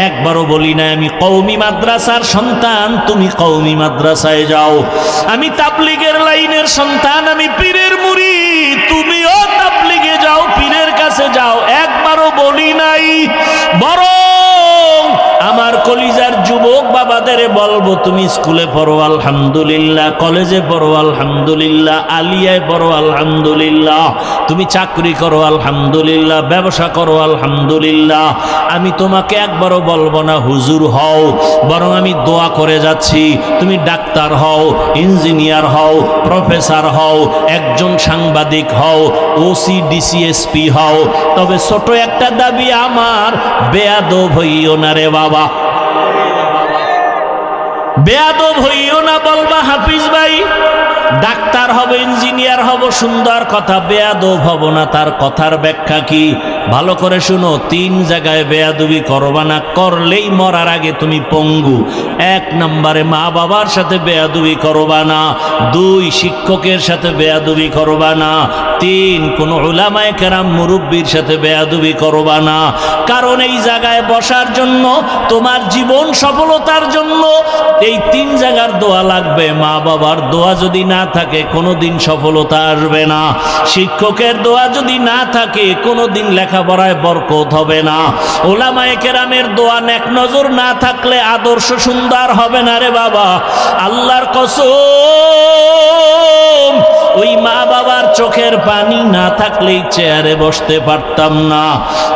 একবারও বলি নাই আমি কওমি মাদ্রাসার সন্তান, তুমি কওমি মাদ্রাসায় যাও। আমি তাবলিগের লাইনের সন্তান, আমি পীরের মুরিদ, তুমিও তাবলিগে যাও, পীরের কাছে যাও। একবারও বলি নাই। বরং আমার কলিজার যুবক বাবাদের বলবো, তুমি স্কুলে পড়ো আলহামদুলিল্লাহ, কলেজে পড়ো আলহামদুলিল্লাহ, আলিয়ায় পড়ো আলহামদুলিল্লাহ, তুমি চাকরি করো আলহামদুলিল্লাহ, ব্যবসা করো আলহামদুলিল্লাহ। আমি তোমাকে একবারও বলবো না হুজুর হও, বরং আমি দোয়া করে যাচ্ছি, তুমি ডাক্তার হও, ইঞ্জিনিয়ার হও, প্রফেসর হও, একজন সাংবাদিক হও, ওসি ডিসিএসপি হও। তবে ছোট একটা দাবি আমার, বেয়াদব হইও না রে বাবা, বেয়াদব হইও না। বলবা হাফিজ ভাই ডাক্তার হব, ইঞ্জিনিয়ার হব, সুন্দর কথা, বেয়াদব হব না। তার কথার ব্যাখ্যা কি? ভালো করে শুনো। 3 জায়গায় বেয়াদবি করবা না, করলেই মরার আগে তুমি পঙ্গু। 1 নম্বরে মা বাবার সাথে বেয়াদবি করবা না, 2 শিক্ষকের সাথে বেয়াদবি করবা না, 3 কোন উলামায়ে কেরাম মুরব্বির সাথে বেয়াদবি করবা না। কারণ এই জায়গায় বসার জন্য, তোমার জীবন সফলতার জন্য এই 3 জায়গার দোয়া লাগবে। মা বাবার দোয়া যদি না থাকে, কোনোদিন সফলতা আসবে না। শিক্ষকের দোয়া যদি না থাকে, কোনোদিন লেখাপড়ায় বরকত হবে না। উলামায়ে কেরামের দোয়া নেক নজর না থাকলে আদর্শ সুন্দর হবে না রে বাবা। আল্লাহর কসম, ওই মা বাবার চোখের পানি না থাকলেই চেয়ারে বসতে পারতাম না।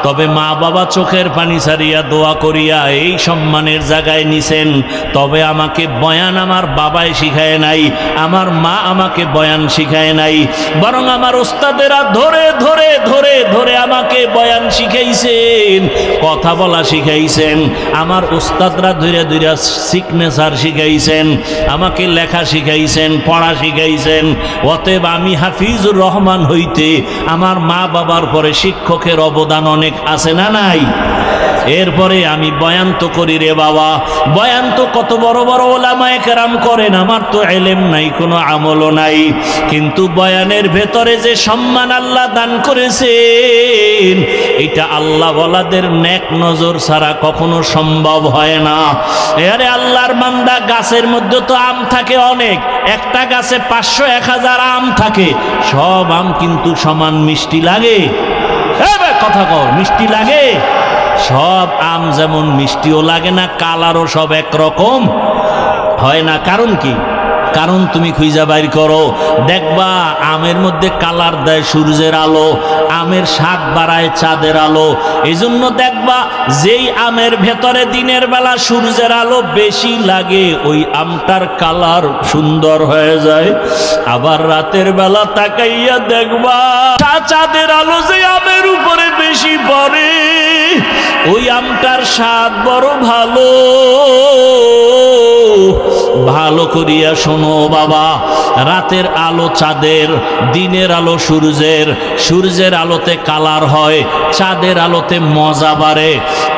তবে মা বাবা চোখের পানি ছাড়িয়া দোয়া করিয়া এই সম্মানের জায়গায় নিছেন। তবে আমাকে বয়ান আমার বাবাই শিখায় নাই, আমার মা আমাকে বয়ান শিখায় নাই, বরং আমার ওস্তাদেরা ধরে ধরে ধরে ধরে আমাকে বয়ান শিখাইছেন, কথা বলা শিখাইছেন। আমার ওস্তাদরা ধীরে ধীরে সিগনেচার শিখাইছেন, আমাকে লেখা শিখাইছেন, পড়া শিখাইছেন। অতএব আমি হাফিজুর রহমান হইতে আমার মা বাবার পরে শিক্ষকের অবদান অনেক আছে না নাই? এরপরে আমি বয়ান তো করি রে বাবা, বয়ান তো কত বড় বড় ওলামায়ে কেরাম করেন, আমার তো ইলম নাই, কোনো আমলও নাই। কিন্তু বয়ানের ভেতরে যে সম্মান আল্লাহ দান করেছেন, এটা আল্লাহ ওয়ালাদের নেক নজর ছাড়া কখনো সম্ভব হয় না। আরে আল্লাহর বান্দা, গাছের মধ্যে তো আম থাকে অনেক, একটা গাছে 500-1000 আম থাকে, সব আম কিন্তু সমান মিষ্টি লাগে? কথা কও, মিষ্টি লাগে? সব আম যেমন মিষ্টিও লাগে না, কালারও সব একরকম হয় না। কারণ কি? কারণ তুমি খুঁজা বাইর করো, দেখবা আমের মধ্যে কালার দেয় সূর্যের আলো, আমের স্বাদ বাড়ায় চাঁদের আলো। এই জন্য দেখবা যেই আমের ভেতরে দিনের বেলা সূর্যের আলো বেশি লাগে, ওই আমটার কালার সুন্দর হয়ে যায়। আবার রাতের বেলা তাকাইয়া দেখবা চাঁদের আলো যে আমের উপরে বেশি পড়ে, ওই আমটার স্বাদ বড় ভালো। ভালো করিয়া শোনো বাবা, রাতের আলো চাঁদের, দিনের আলো সূর্যের, সূর্যের আলোতে কালার হয়, চাঁদের আলোতে মজা বাড়ে।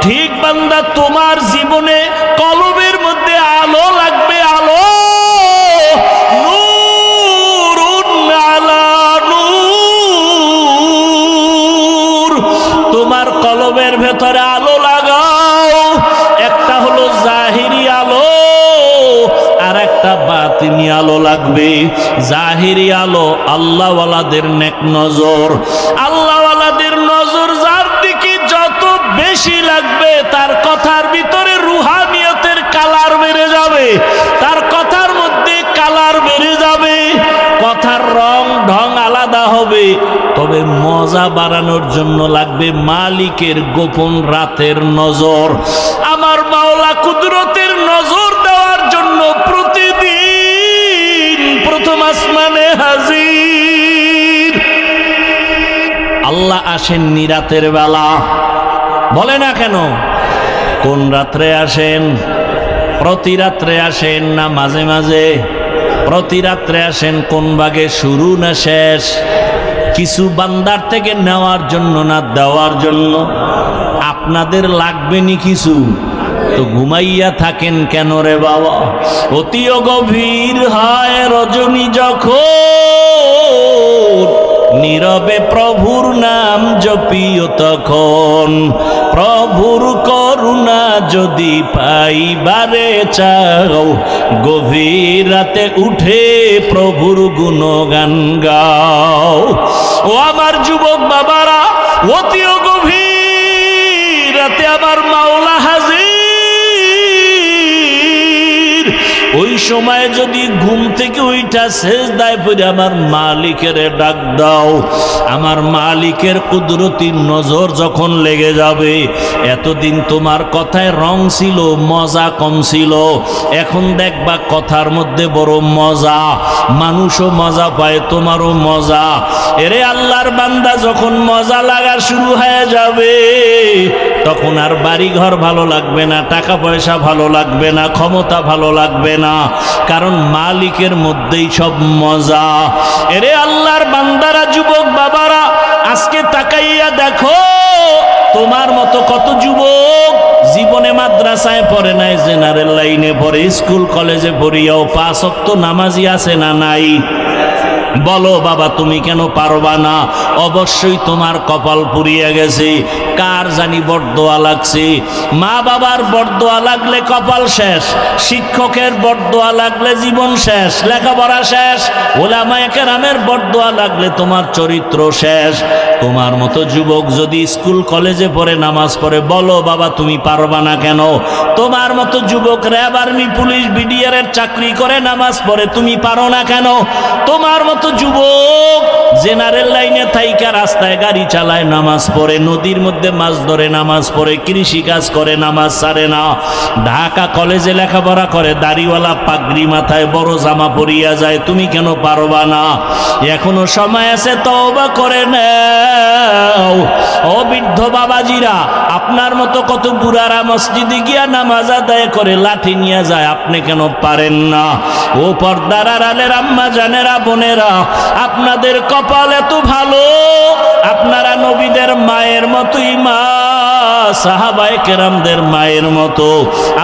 ঠিক বান্দা তোমার জীবনে কলবের মধ্যে আলো লাগবে, আলো, নূরুন আলা নূর। তোমার কলবের ভেতরে আলো লাগাও, একটা হলো জাহিরি আলো আর একটা বাতিনি আলো লাগবে। জাহিরি আলো আল্লাহওয়ালাদের নেক নজর, আল্লাহওয়ালাদের নজর যার দিকে যত বেশি লাগবে তার কথার ভিতরে রুহানিয়তের কালার বেড়ে যাবে, তার কথার মধ্যে কালার বেড়ে যাবে, কথার রং ঢং আলাদা হবে। তবে মজা বাড়ানোর জন্য লাগবে মালিকের গোপন রাতের নজর। আমার মাওলা কুদরতের নজর দেওয়ার জন্য প্রতিদিন প্রথম আসমানে হাজির। আল্লাহ আসেননি রাতের বেলা, বলে না কেন? কোন রাত্রে আসেন? প্রতি রাত্রে আসেন না মাঝে মাঝে? প্রতি রাত্রে আসেন। কোন ভাগে, শুরু না শেষ? কিছু বান্দার থেকে নেওয়ার জন্য না দেওয়ার জন্য? আপনাদের লাগবে নি কিছু, তো ঘুমাইয়া থাকেন কেন রে বাবা? অতিও গভীর হয় রজনী যখন, নীরবে প্রভুর নাম জপিও তখন। প্রভুর করুণা যদি পাইবারে চাও, গভীর রাতে উঠে প্রভুর গুণগান গাও। ও আমার যুবক বাবারা, অতিও গভীর রাতে আমার মাওলা হাজির। ওই সময় যদি ঘুম থেকে ওইটা সেজদায় পড়ে আমার মালিকের ডাক দাও, আমার মালিকের কুদরতির নজর যখন লেগে যাবে। এতদিন তোমার কথায় রং ছিল, মজা কম ছিল, এখন দেখবা কথার মধ্যে বড় মজা, মানুষও মজা পায়, তোমারও মজা। এরে আল্লাহর বান্দা, যখন মজা লাগা শুরু হয়ে যাবে তখন আর বাড়ি ঘর ভালো লাগবে না, টাকা পয়সা ভালো লাগবে না, ক্ষমতা ভালো লাগবে না, কারণ মালিকের মধ্যেই সব মজা। এরে আল্লাহর বান্দারা, যুবক বাবারা, আজকে তাকাইয়া দেখো তোমার মতো কত যুবক জীবনে মাদ্রাসায় পড়ে নাই, জেনারেল লাইনে পড়ে, স্কুল কলেজে পড়িয়াও 5 ওয়াক্ত নামাজি আছে না নাই? বলো বাবা, তুমি কেন পারবা না? অবশ্যই তোমার কপাল পুড়িয়ে গেছে। কার জানি বরদোয়া লাগছে। মা বাবার বরদোয়া লাগলে কপাল শেষ, শিক্ষকের বরদোয়া লাগলে জীবন শেষ, লেখাপড়া শেষ, ওলামায়ে কেরামের বরদোয়া লাগলে তোমার চরিত্র শেষ। তোমার মতো যুবক যদি স্কুল কলেজে পড়ে, নামাজ পড়ে, বলো বাবা তুমি পারবা না কেন? তোমার মতো যুবক র্যাব, আর্মি, পুলিশ, বিডিআর এর চাকরি করে, নামাজ পড়ে, তুমি পারো না কেন? তোমার মতো যুবক জেনারেল লাইনে থাইকা রাস্তায় গাড়ি চালায়, নামাজ পড়ে, নদীর মধ্যে মাছ ধরে, নামাজ পড়ে, কৃষি কাজ করে, নামাজ ছাড়ে না, ঢাকা কলেজে লেখাপড়া করে, দাড়িওয়ালা পাগড়ি মাথায়, বড় জামা পরিয়া যায়, তুমি কেন পারবা না? এখনো সময় আছে, তওবা করে নাও। ও বৃদ্ধ বাবাজিরা, আপনার মতো কত বুড়ারা মসজিদে গিয়া নামাজ আদায় করে লাঠি নিয়ে যায়, আপনি কেন পারেন না? ও পর্দার আড়ালের আম্মা জানেরা, বোনেরা, আপনাদের কপাল এত ভালো, আপনারা নবীদের মায়ের মতোই মা, সাহাবায়ে কেরামদের মায়ের মতো।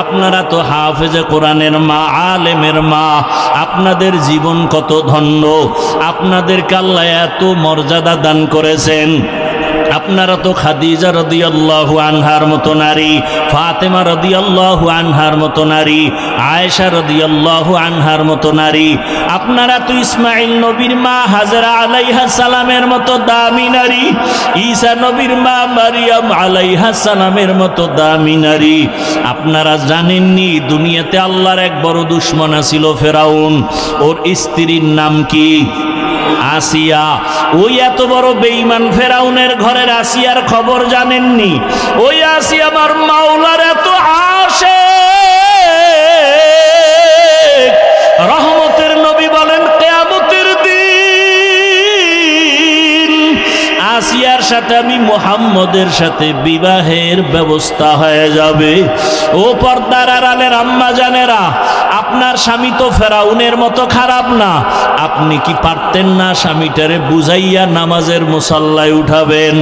আপনারা তো হাফেজে কোরআনের মা, আলেমের মা। আপনাদের জীবন কত ধন্য, আপনাদেরকে আল্লাহ এত মর্যাদা দান করেছেন। আপনারা তো খাদিজা রাদিয়াল্লাহু আনহার মতো নারী, ফাতেমা রাদিয়াল্লাহু আনহার মতো নারী, আয়েশা রাদিয়াল্লাহু আনহার মতো নারী। আপনারা তো ইসমাইল নবীর মা হাজরা আলাইহা সালামের মতো দামি নারী, ঈসা নবীর মা মারিয়াম আলাইহা সালামের মতো দামি নারী। আপনারা জানেননি দুনিয়াতে আল্লাহর এক বড় দুশমন ছিল, ফেরাউন। ওর স্ত্রীর নাম কি? আসিয়া। ওই এত বড় বেঈমান ফেরাউনের ঘরের আসিয়ার খবর জানেননি? ওই আসিয়া আমার মাওলার এত আশিক, রহমতের নবী বলেন কিয়ামতের দিন আসিয়ার সাথে আমি মুহাম্মদের সাথে বিবাহের ব্যবস্থা হয়ে যাবে। ও পর্দার আড়ালের আম্মা জানেরা, আপনার স্বামী তো ফেরাউনের মতো খারাপ না, আপনি কি পারতেন না স্বামীটারে বুঝাইয়া নামাজের মুসাল্লায় উঠাবেন?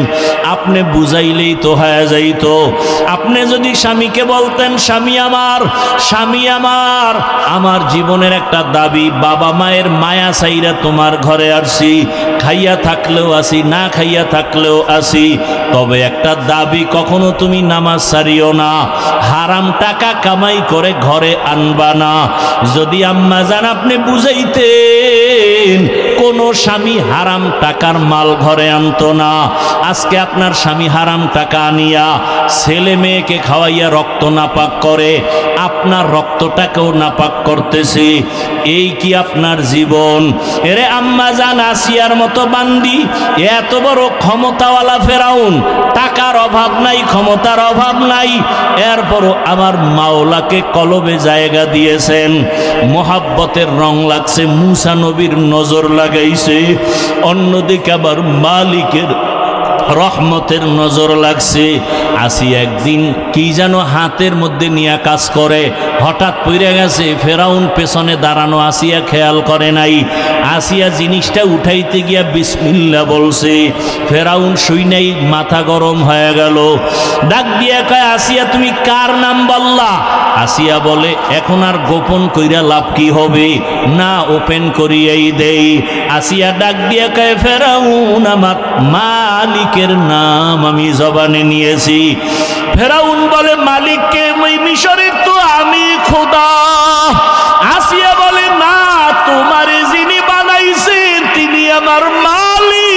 আপনি বুঝাইলেই তো হয়ে যাইতো। আপনি যদি স্বামীকে বলতেন, স্বামী আমার, স্বামী আমার, আমার জীবনের একটা দাবি, বাবা মায়ের মায়া চাইরা তোমার ঘরে আসছি, খাইয়া থাকলেও আসি, না খাইয়া থাকলেও আসি, তবে একটা দাবি, কখনো তুমি নামাজ ছাড়িও না, হারাম টাকা কামাই করে ঘরে আনবা না। যদি আম্মা জান আপনি বুঝাইতেন, কোন স্বামী হারাম টাকার মাল ঘরে আনতো না। আজকে আপনার স্বামী হারাম টাকা আনিয়া ছেলে মেয়েকে খাওয়াইয়া রক্ত নাপাক করে, আপনার রক্তটাকেও নাপাক করতেছে। এই কি আপনার জীবন? এরে আম্মা জান আসিয়ার মতো বান্দি, এত বড় ক্ষমতাওয়ালা ফেরাউন, টাকার অভাব নাই, ক্ষমতার অভাব নাই, এরপরও আমার মাওলাকে কলবে জায়গা দিয়েছেন। মোহাব্বতের রং লাগছে, মুসা নবীর নজর লাগাইছে। অন্যদিকে আবার মালিকের রহমতের নজর লাগছে। আসি একদিন কি যেন হাতের মধ্যে নিয়ে কাজ করে, হঠাৎ পড়ে গেছে। ফেরাউন পেছনে দাঁড়ানো, আসিয়া খেয়াল করে নাই। আসিয়া জিনিসটা উঠাইতে গিয়া বিসমিল্লাহ বলছে। ফেরাউন শুই নাই, মাথা গরম হয়ে গেল। ডাক দিয়া কয়, আসিয়া তুমি কার নাম বললা? আসিয়া বলে, এখন আর গোপন কইরা লাভ কি হবে, না ওপেন করিয়াই দেই। আসিয়া ডাক দিয়া কয়, ফেরাউন আমার মালিকের নাম আমি জবানে নিয়েছি। ফেরাউন বলে, মালিককে? ওই মিশরের তো আমি খোদা। আসিয়া বলে, না, তোমার যিনি বানাইছেন তিনি আমার মালিক।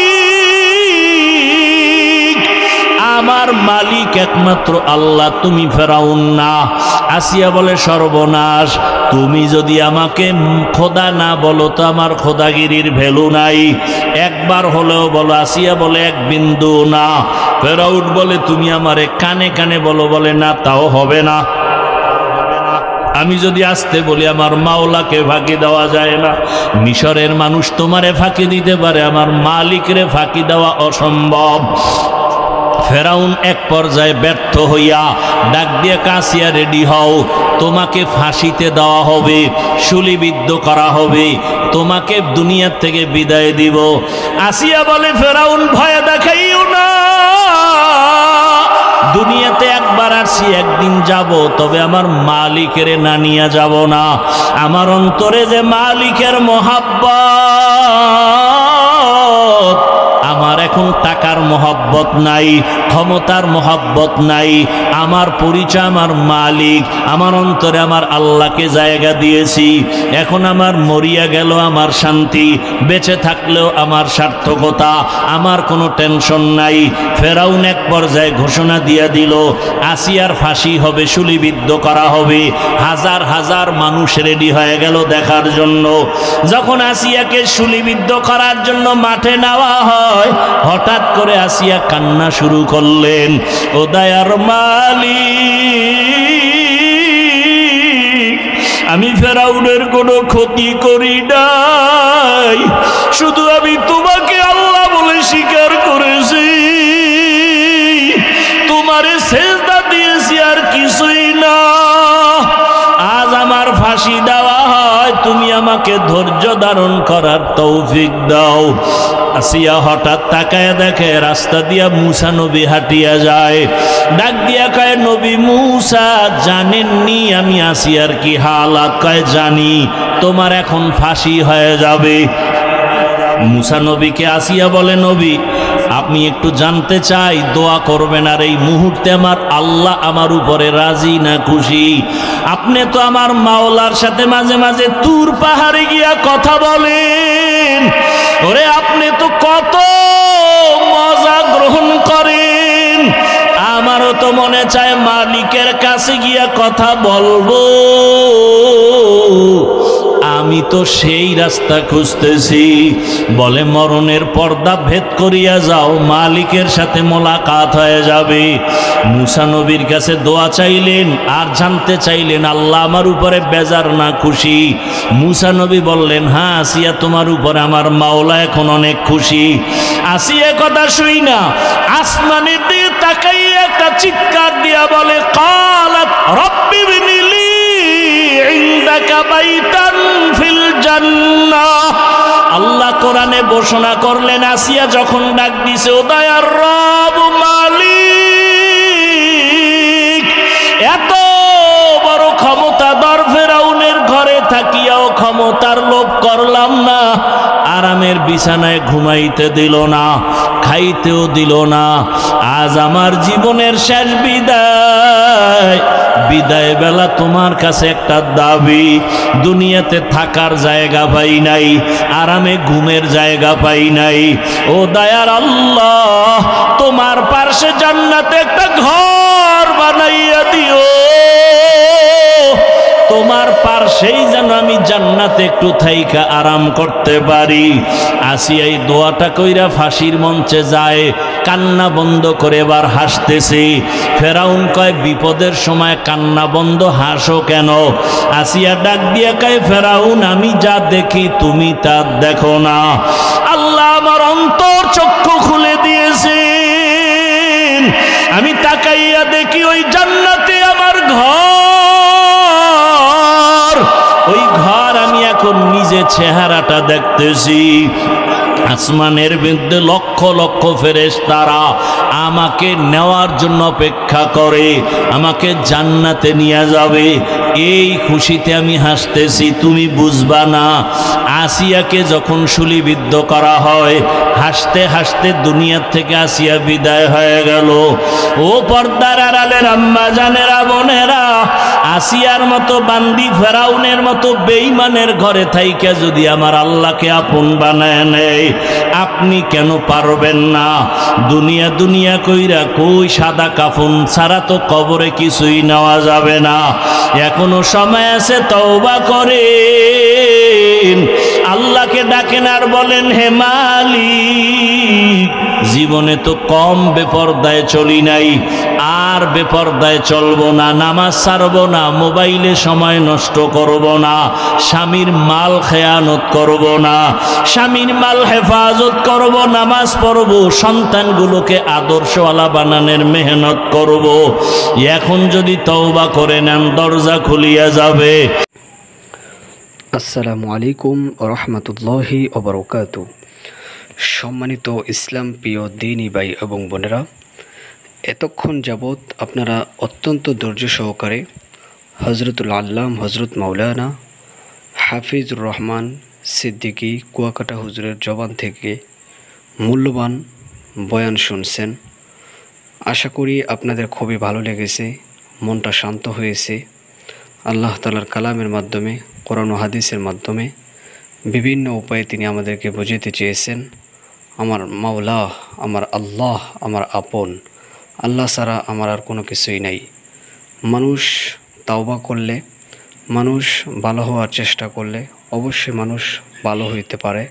আমার মালিক একমাত্র আল্লাহ, তুমি ফেরাউন না। আসিয়া বলে, সর্বনাশ, তুমি যদি আমাকে খোদা না বলো তো আমার খোদাগিরির ভ্যালু নাই। একবার হলেও বলো। আসিয়া বলে, এক বিন্দু না। ফেরাউন বলে, তুমি আমারে কানে কানে বলো। বলে, না, তাও হবে না। আমি যদি আসতে বলি আমার মাওলাকে ফাঁকি দেওয়া যায় না। মিশরের মানুষ তোমারে ফাঁকি দিতে পারে, আমার মালিকরে ফাঁকি দেওয়া অসম্ভব। ফেরাউন এক পর্যায়ে ব্যর্থ হইয়া ডাক দিয়ে, কাসিয়া রেডি হও, তোমাকে ফাঁসিতে দেওয়া হবে, শুলিবিদ্ধ করা হবে, তোমাকে দুনিয়ার থেকে বিদায় দিব। আসিয়া বলে, ফেরাউন ভয় দেখাইও না, দুনিয়াতে একবার আসছি, একদিন যাব, তবে আমার মালিকের না নিয়ে যাব না। আমার অন্তরে যে মালিকের মহাব্বত, আমার এখন টাকার মহব্বত নাই, ক্ষমতার মহব্বত নাই। আমার পরিচয় আমার মালিক, আমার অন্তরে আমার আল্লাহকে জায়গা দিয়েছি। এখন আমার মরিয়া গেল আমার শান্তি, বেঁচে থাকলেও আমার সার্থকতা, আমার কোনো টেনশন নাই। ফেরাউন এক পর্যায়ে ঘোষণা দিয়ে দিল, আসিয়ার ফাঁসি হবে, শুলিবিদ্ধ করা হবে। হাজার হাজার মানুষ রেডি হয়ে গেল দেখার জন্য। যখন আসিয়াকে শুলিবিদ্ধ করার জন্য মাঠে নেওয়া হয়, হঠাৎ করে আসিয়া কান্না শুরু করলেন। ও দয়ার মালিক, আমি ফেরাউনের কোনো ক্ষতি করি নাই, শুধু আমি তোমাকে আল্লাহ বলে স্বীকার করেছি, তোমারে সেজদা দিয়েছি, আর কিছুই না। আজ আমার ফাঁসি দেওয়া হয়, তুমি আমাকে ধৈর্য ধারণ করার তৌফিক দাও। আসিয়া হঠাৎ তাকায় দেখে রাস্তা দিয়া মুসা নবী হাঁটিয়া যায়। ডাক দিয়া কয়, নবী মুসা, জানেননি আমি আসিয়ার কি হালাত? কয়, জানি, তোমার এখন ফাঁসি হয়ে যাবে। মুসা নবীকে আসিয়া বলে, নবী আপনি একটু জানতে চাই, দোয়া করবেন, আর এই মুহূর্তে আমার আল্লাহ আমার উপরে রাজি না খুশি? আপনি তো আমার মাওলার সাথে মাঝে মাঝে তুর পাহাড়ে গিয়া কথা বলেন, ওরে আপনি তো কত মজা গ্রহণ করেন। আমারও তো মনে চায় মালিকের কাছে গিয়া কথা বলবো। আমি তো সেই রাস্তা খুঁজতেছি। বলে, মরণের পর্দা ভেদ করিয়া যাও, মালিকের সাথে মোলাকাত হয়ে যাবে। মুসা নবীর কাছে দোয়া চাইলেন, আর জানতে চাইলেন আল্লাহ আমার উপরে বেজার না খুশি? মুসা নবী বললেন, হ্যাঁ আসিয়া, তোমার উপরে আমার মাওলা এখন অনেক খুশি। আসিয়া কথা শুই না আসমানের দিকে তাকাইয়া একটা চিৎকার দিয়া বলে, কালাত রব্বি বিনিলি ইনদা লাকা বাইতান ফিল জান্নাহ। আল্লাহ কোরআনে ঘোষণা করলেন, আসিয়া যখন ডাক দিছে, ও দয়ার রব মালিক, এত বড় ক্ষমতাধর ফেরাউনের ঘরে থাকিয়াও ক্ষমতার লোভ করলাম না, আরামের বিছানায় ঘুমাইতে দিল না, খাইতেও দিল না। আজ আমার জীবনের শেষ বিদায়, বিদায় বেলা তোমার কাছে একটা দাবি, দুনিয়াতে থাকার জায়গা পাই নাই, আরামে ঘুমের জায়গা পাই নাই, ও দয়ার আল্লাহ তোমার পার্শ্বে জান্নাতে একটা ঘর বানাইয়া দিও, তোমার পার্শ্বেই যেন আমি জান্নাতে একটু থাইকা আরাম করতে পারি। আসিয়া এই দোয়াটা কইরা ফাঁসির মঞ্চে যায়, কান্না বন্ধ করে এবার হাসতেছে। ফেরাউন কয়, বিপদের সময় কান্না বন্ধ, হাসো কেন? আসিয়া ডাক দিয়া কয়, ফেরাউন আমি যা দেখি তুমি তা দেখো না। আল্লাহ আমার অন্তর চক্ষু খুলে দিয়েছেন, আমি তাকাইয়া দেখি ওই জান্নাতে আমার ঘর, ওই ঘর আমি এখন নিজে চেহারাটা দেখতেছি। আসমানের মধ্যে লক্ষ লক্ষ ফেরেশতারা আমাকে নেওয়ার জন্য অপেক্ষা করে, আমাকে জান্নাতে নিয়ে যাবে। এই খুশিতে আমি হাসতেছি, তুমি বুঝবা না। আসিয়াকে যখন শুলিবিদ্ধ করা হয়, হাসতে হাসতে দুনিয়ার থেকে আসিয়া বিদায় হয়ে গেল। ও পর্দার আড়ালের আম্মা জানেরা, বোনেরা, আসিয়ার মতো বান্দি ফেরাউনের মতো বেঈমানের ঘরে থাইকা যদি আমার আল্লাহকে আপন বানায় নেয়, আপনি কেন পারবেন না? দুনিয়া দুনিয়া কইরা কই সাদা কাফন ছাড়া তো কবরে কিছুই নেওয়া যাবে না। এখনো সময় আছে, তওবা করেন, আল্লাহকে ডাকেন আর বলেন, হে মালিক, জীবনে তো কম বেপরদায় চলি নাই, আর বেপরদায় চলবো না, নামাজ ছাড়বো না, মোবাইলে সময় নষ্ট করব না, স্বামীর মাল খেয়ানত করব না, স্বামীর মাল হেফাজত করব, নামাজ পড়ব, সন্তানগুলোকে আদর্শওয়ালা বানানোর মেহনত করব। এখন যদি তওবা করে নেন, দরজা খুলিয়া যাবে। আসসালামু আলাইকুম রহমতুল্লাহি ওবরকাতু। সম্মানিত ইসলাম প্রিয় দিনী ভাই এবং বোনেরা, এতক্ষণ যাবৎ আপনারা অত্যন্ত ধৈর্য সহকারে হজরতুল আল্লাম হজরত মাওলানা হাফিজুর রহমান সিদ্দিকী কুয়াকাটা হুজুরের জবান থেকে মূল্যবান বয়ান শুনছেন। আশা করি আপনাদের খুবই ভালো লেগেছে, মনটা শান্ত হয়েছে। আল্লাহ তাআলার কালামের মাধ্যমে, কোরআন ও হাদিসের মাধ্যমে বিভিন্ন উপায়ে তিনি আমাদেরকে বোঝাতে চেয়েছেন, আমার মাওলা, আমার আল্লাহ, আমার আপন, আল্লাহ ছাড়া আমার আর কোনো কিছুই নাই। মানুষ তাওবা করলে, মানুষ ভালো হওয়ার চেষ্টা করলে অবশ্যই মানুষ ভালো হইতে পারে।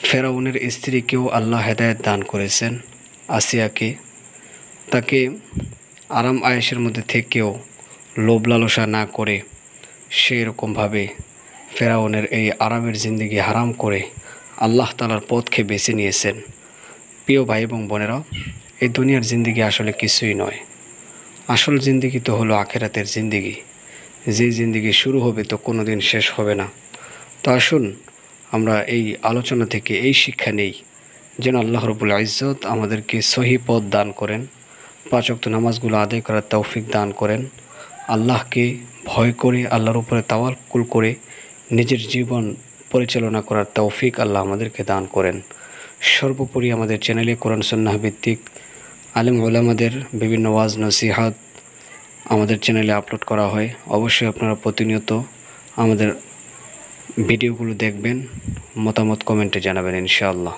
ফেরাউনের স্ত্রীকেও আল্লাহ হেদায়েত দান করেছেন, আসিয়াকে। তাকে আরাম আয়েশের মধ্যে থেকেও লোভ লালসা না করে সেই রকমভাবে ফেরাউনের এই আরামের জিন্দেগি হারাম করে আল্লাহ তাআলার পথকে বেছে নিয়েছেন। প্রিয় ভাই এবং বোনেরা, এই দুনিয়ার জিন্দেগি আসলে কিছুই নয়। আসল জিন্দেগি তো হলো আখেরাতের জিন্দেগি, যে জিন্দেগি শুরু হবে তো কোনো দিন শেষ হবে না। তো আসুন আমরা এই আলোচনা থেকে এই শিক্ষা নেই, যেন আল্লাহ রাব্বুল ইজ্জত আমাদেরকে সহি পথ দান করেন, 5 ওয়াক্ত নামাজগুলো আদায় করার তৌফিক দান করেন, আল্লাহকে ভয় করে, আল্লাহর উপরে তাওয়াক্কুল করে নিজের জীবন পরিচালনা করার তৌফিক আল্লাহ আমাদেরকে দান করেন। সর্বোপরি আমাদের চ্যানেলে কোরআন সুন্নাহ ভিত্তিক আলেম ওলামাদের বিভিন্ন ওয়াজ নসিহাত আমাদের চ্যানেলে আপলোড করা হয়। অবশ্যই আপনারা প্রতিনিয়ত আমাদের ভিডিওগুলো দেখবেন, মতামত কমেন্টে জানাবেন ইনশাআল্লাহ।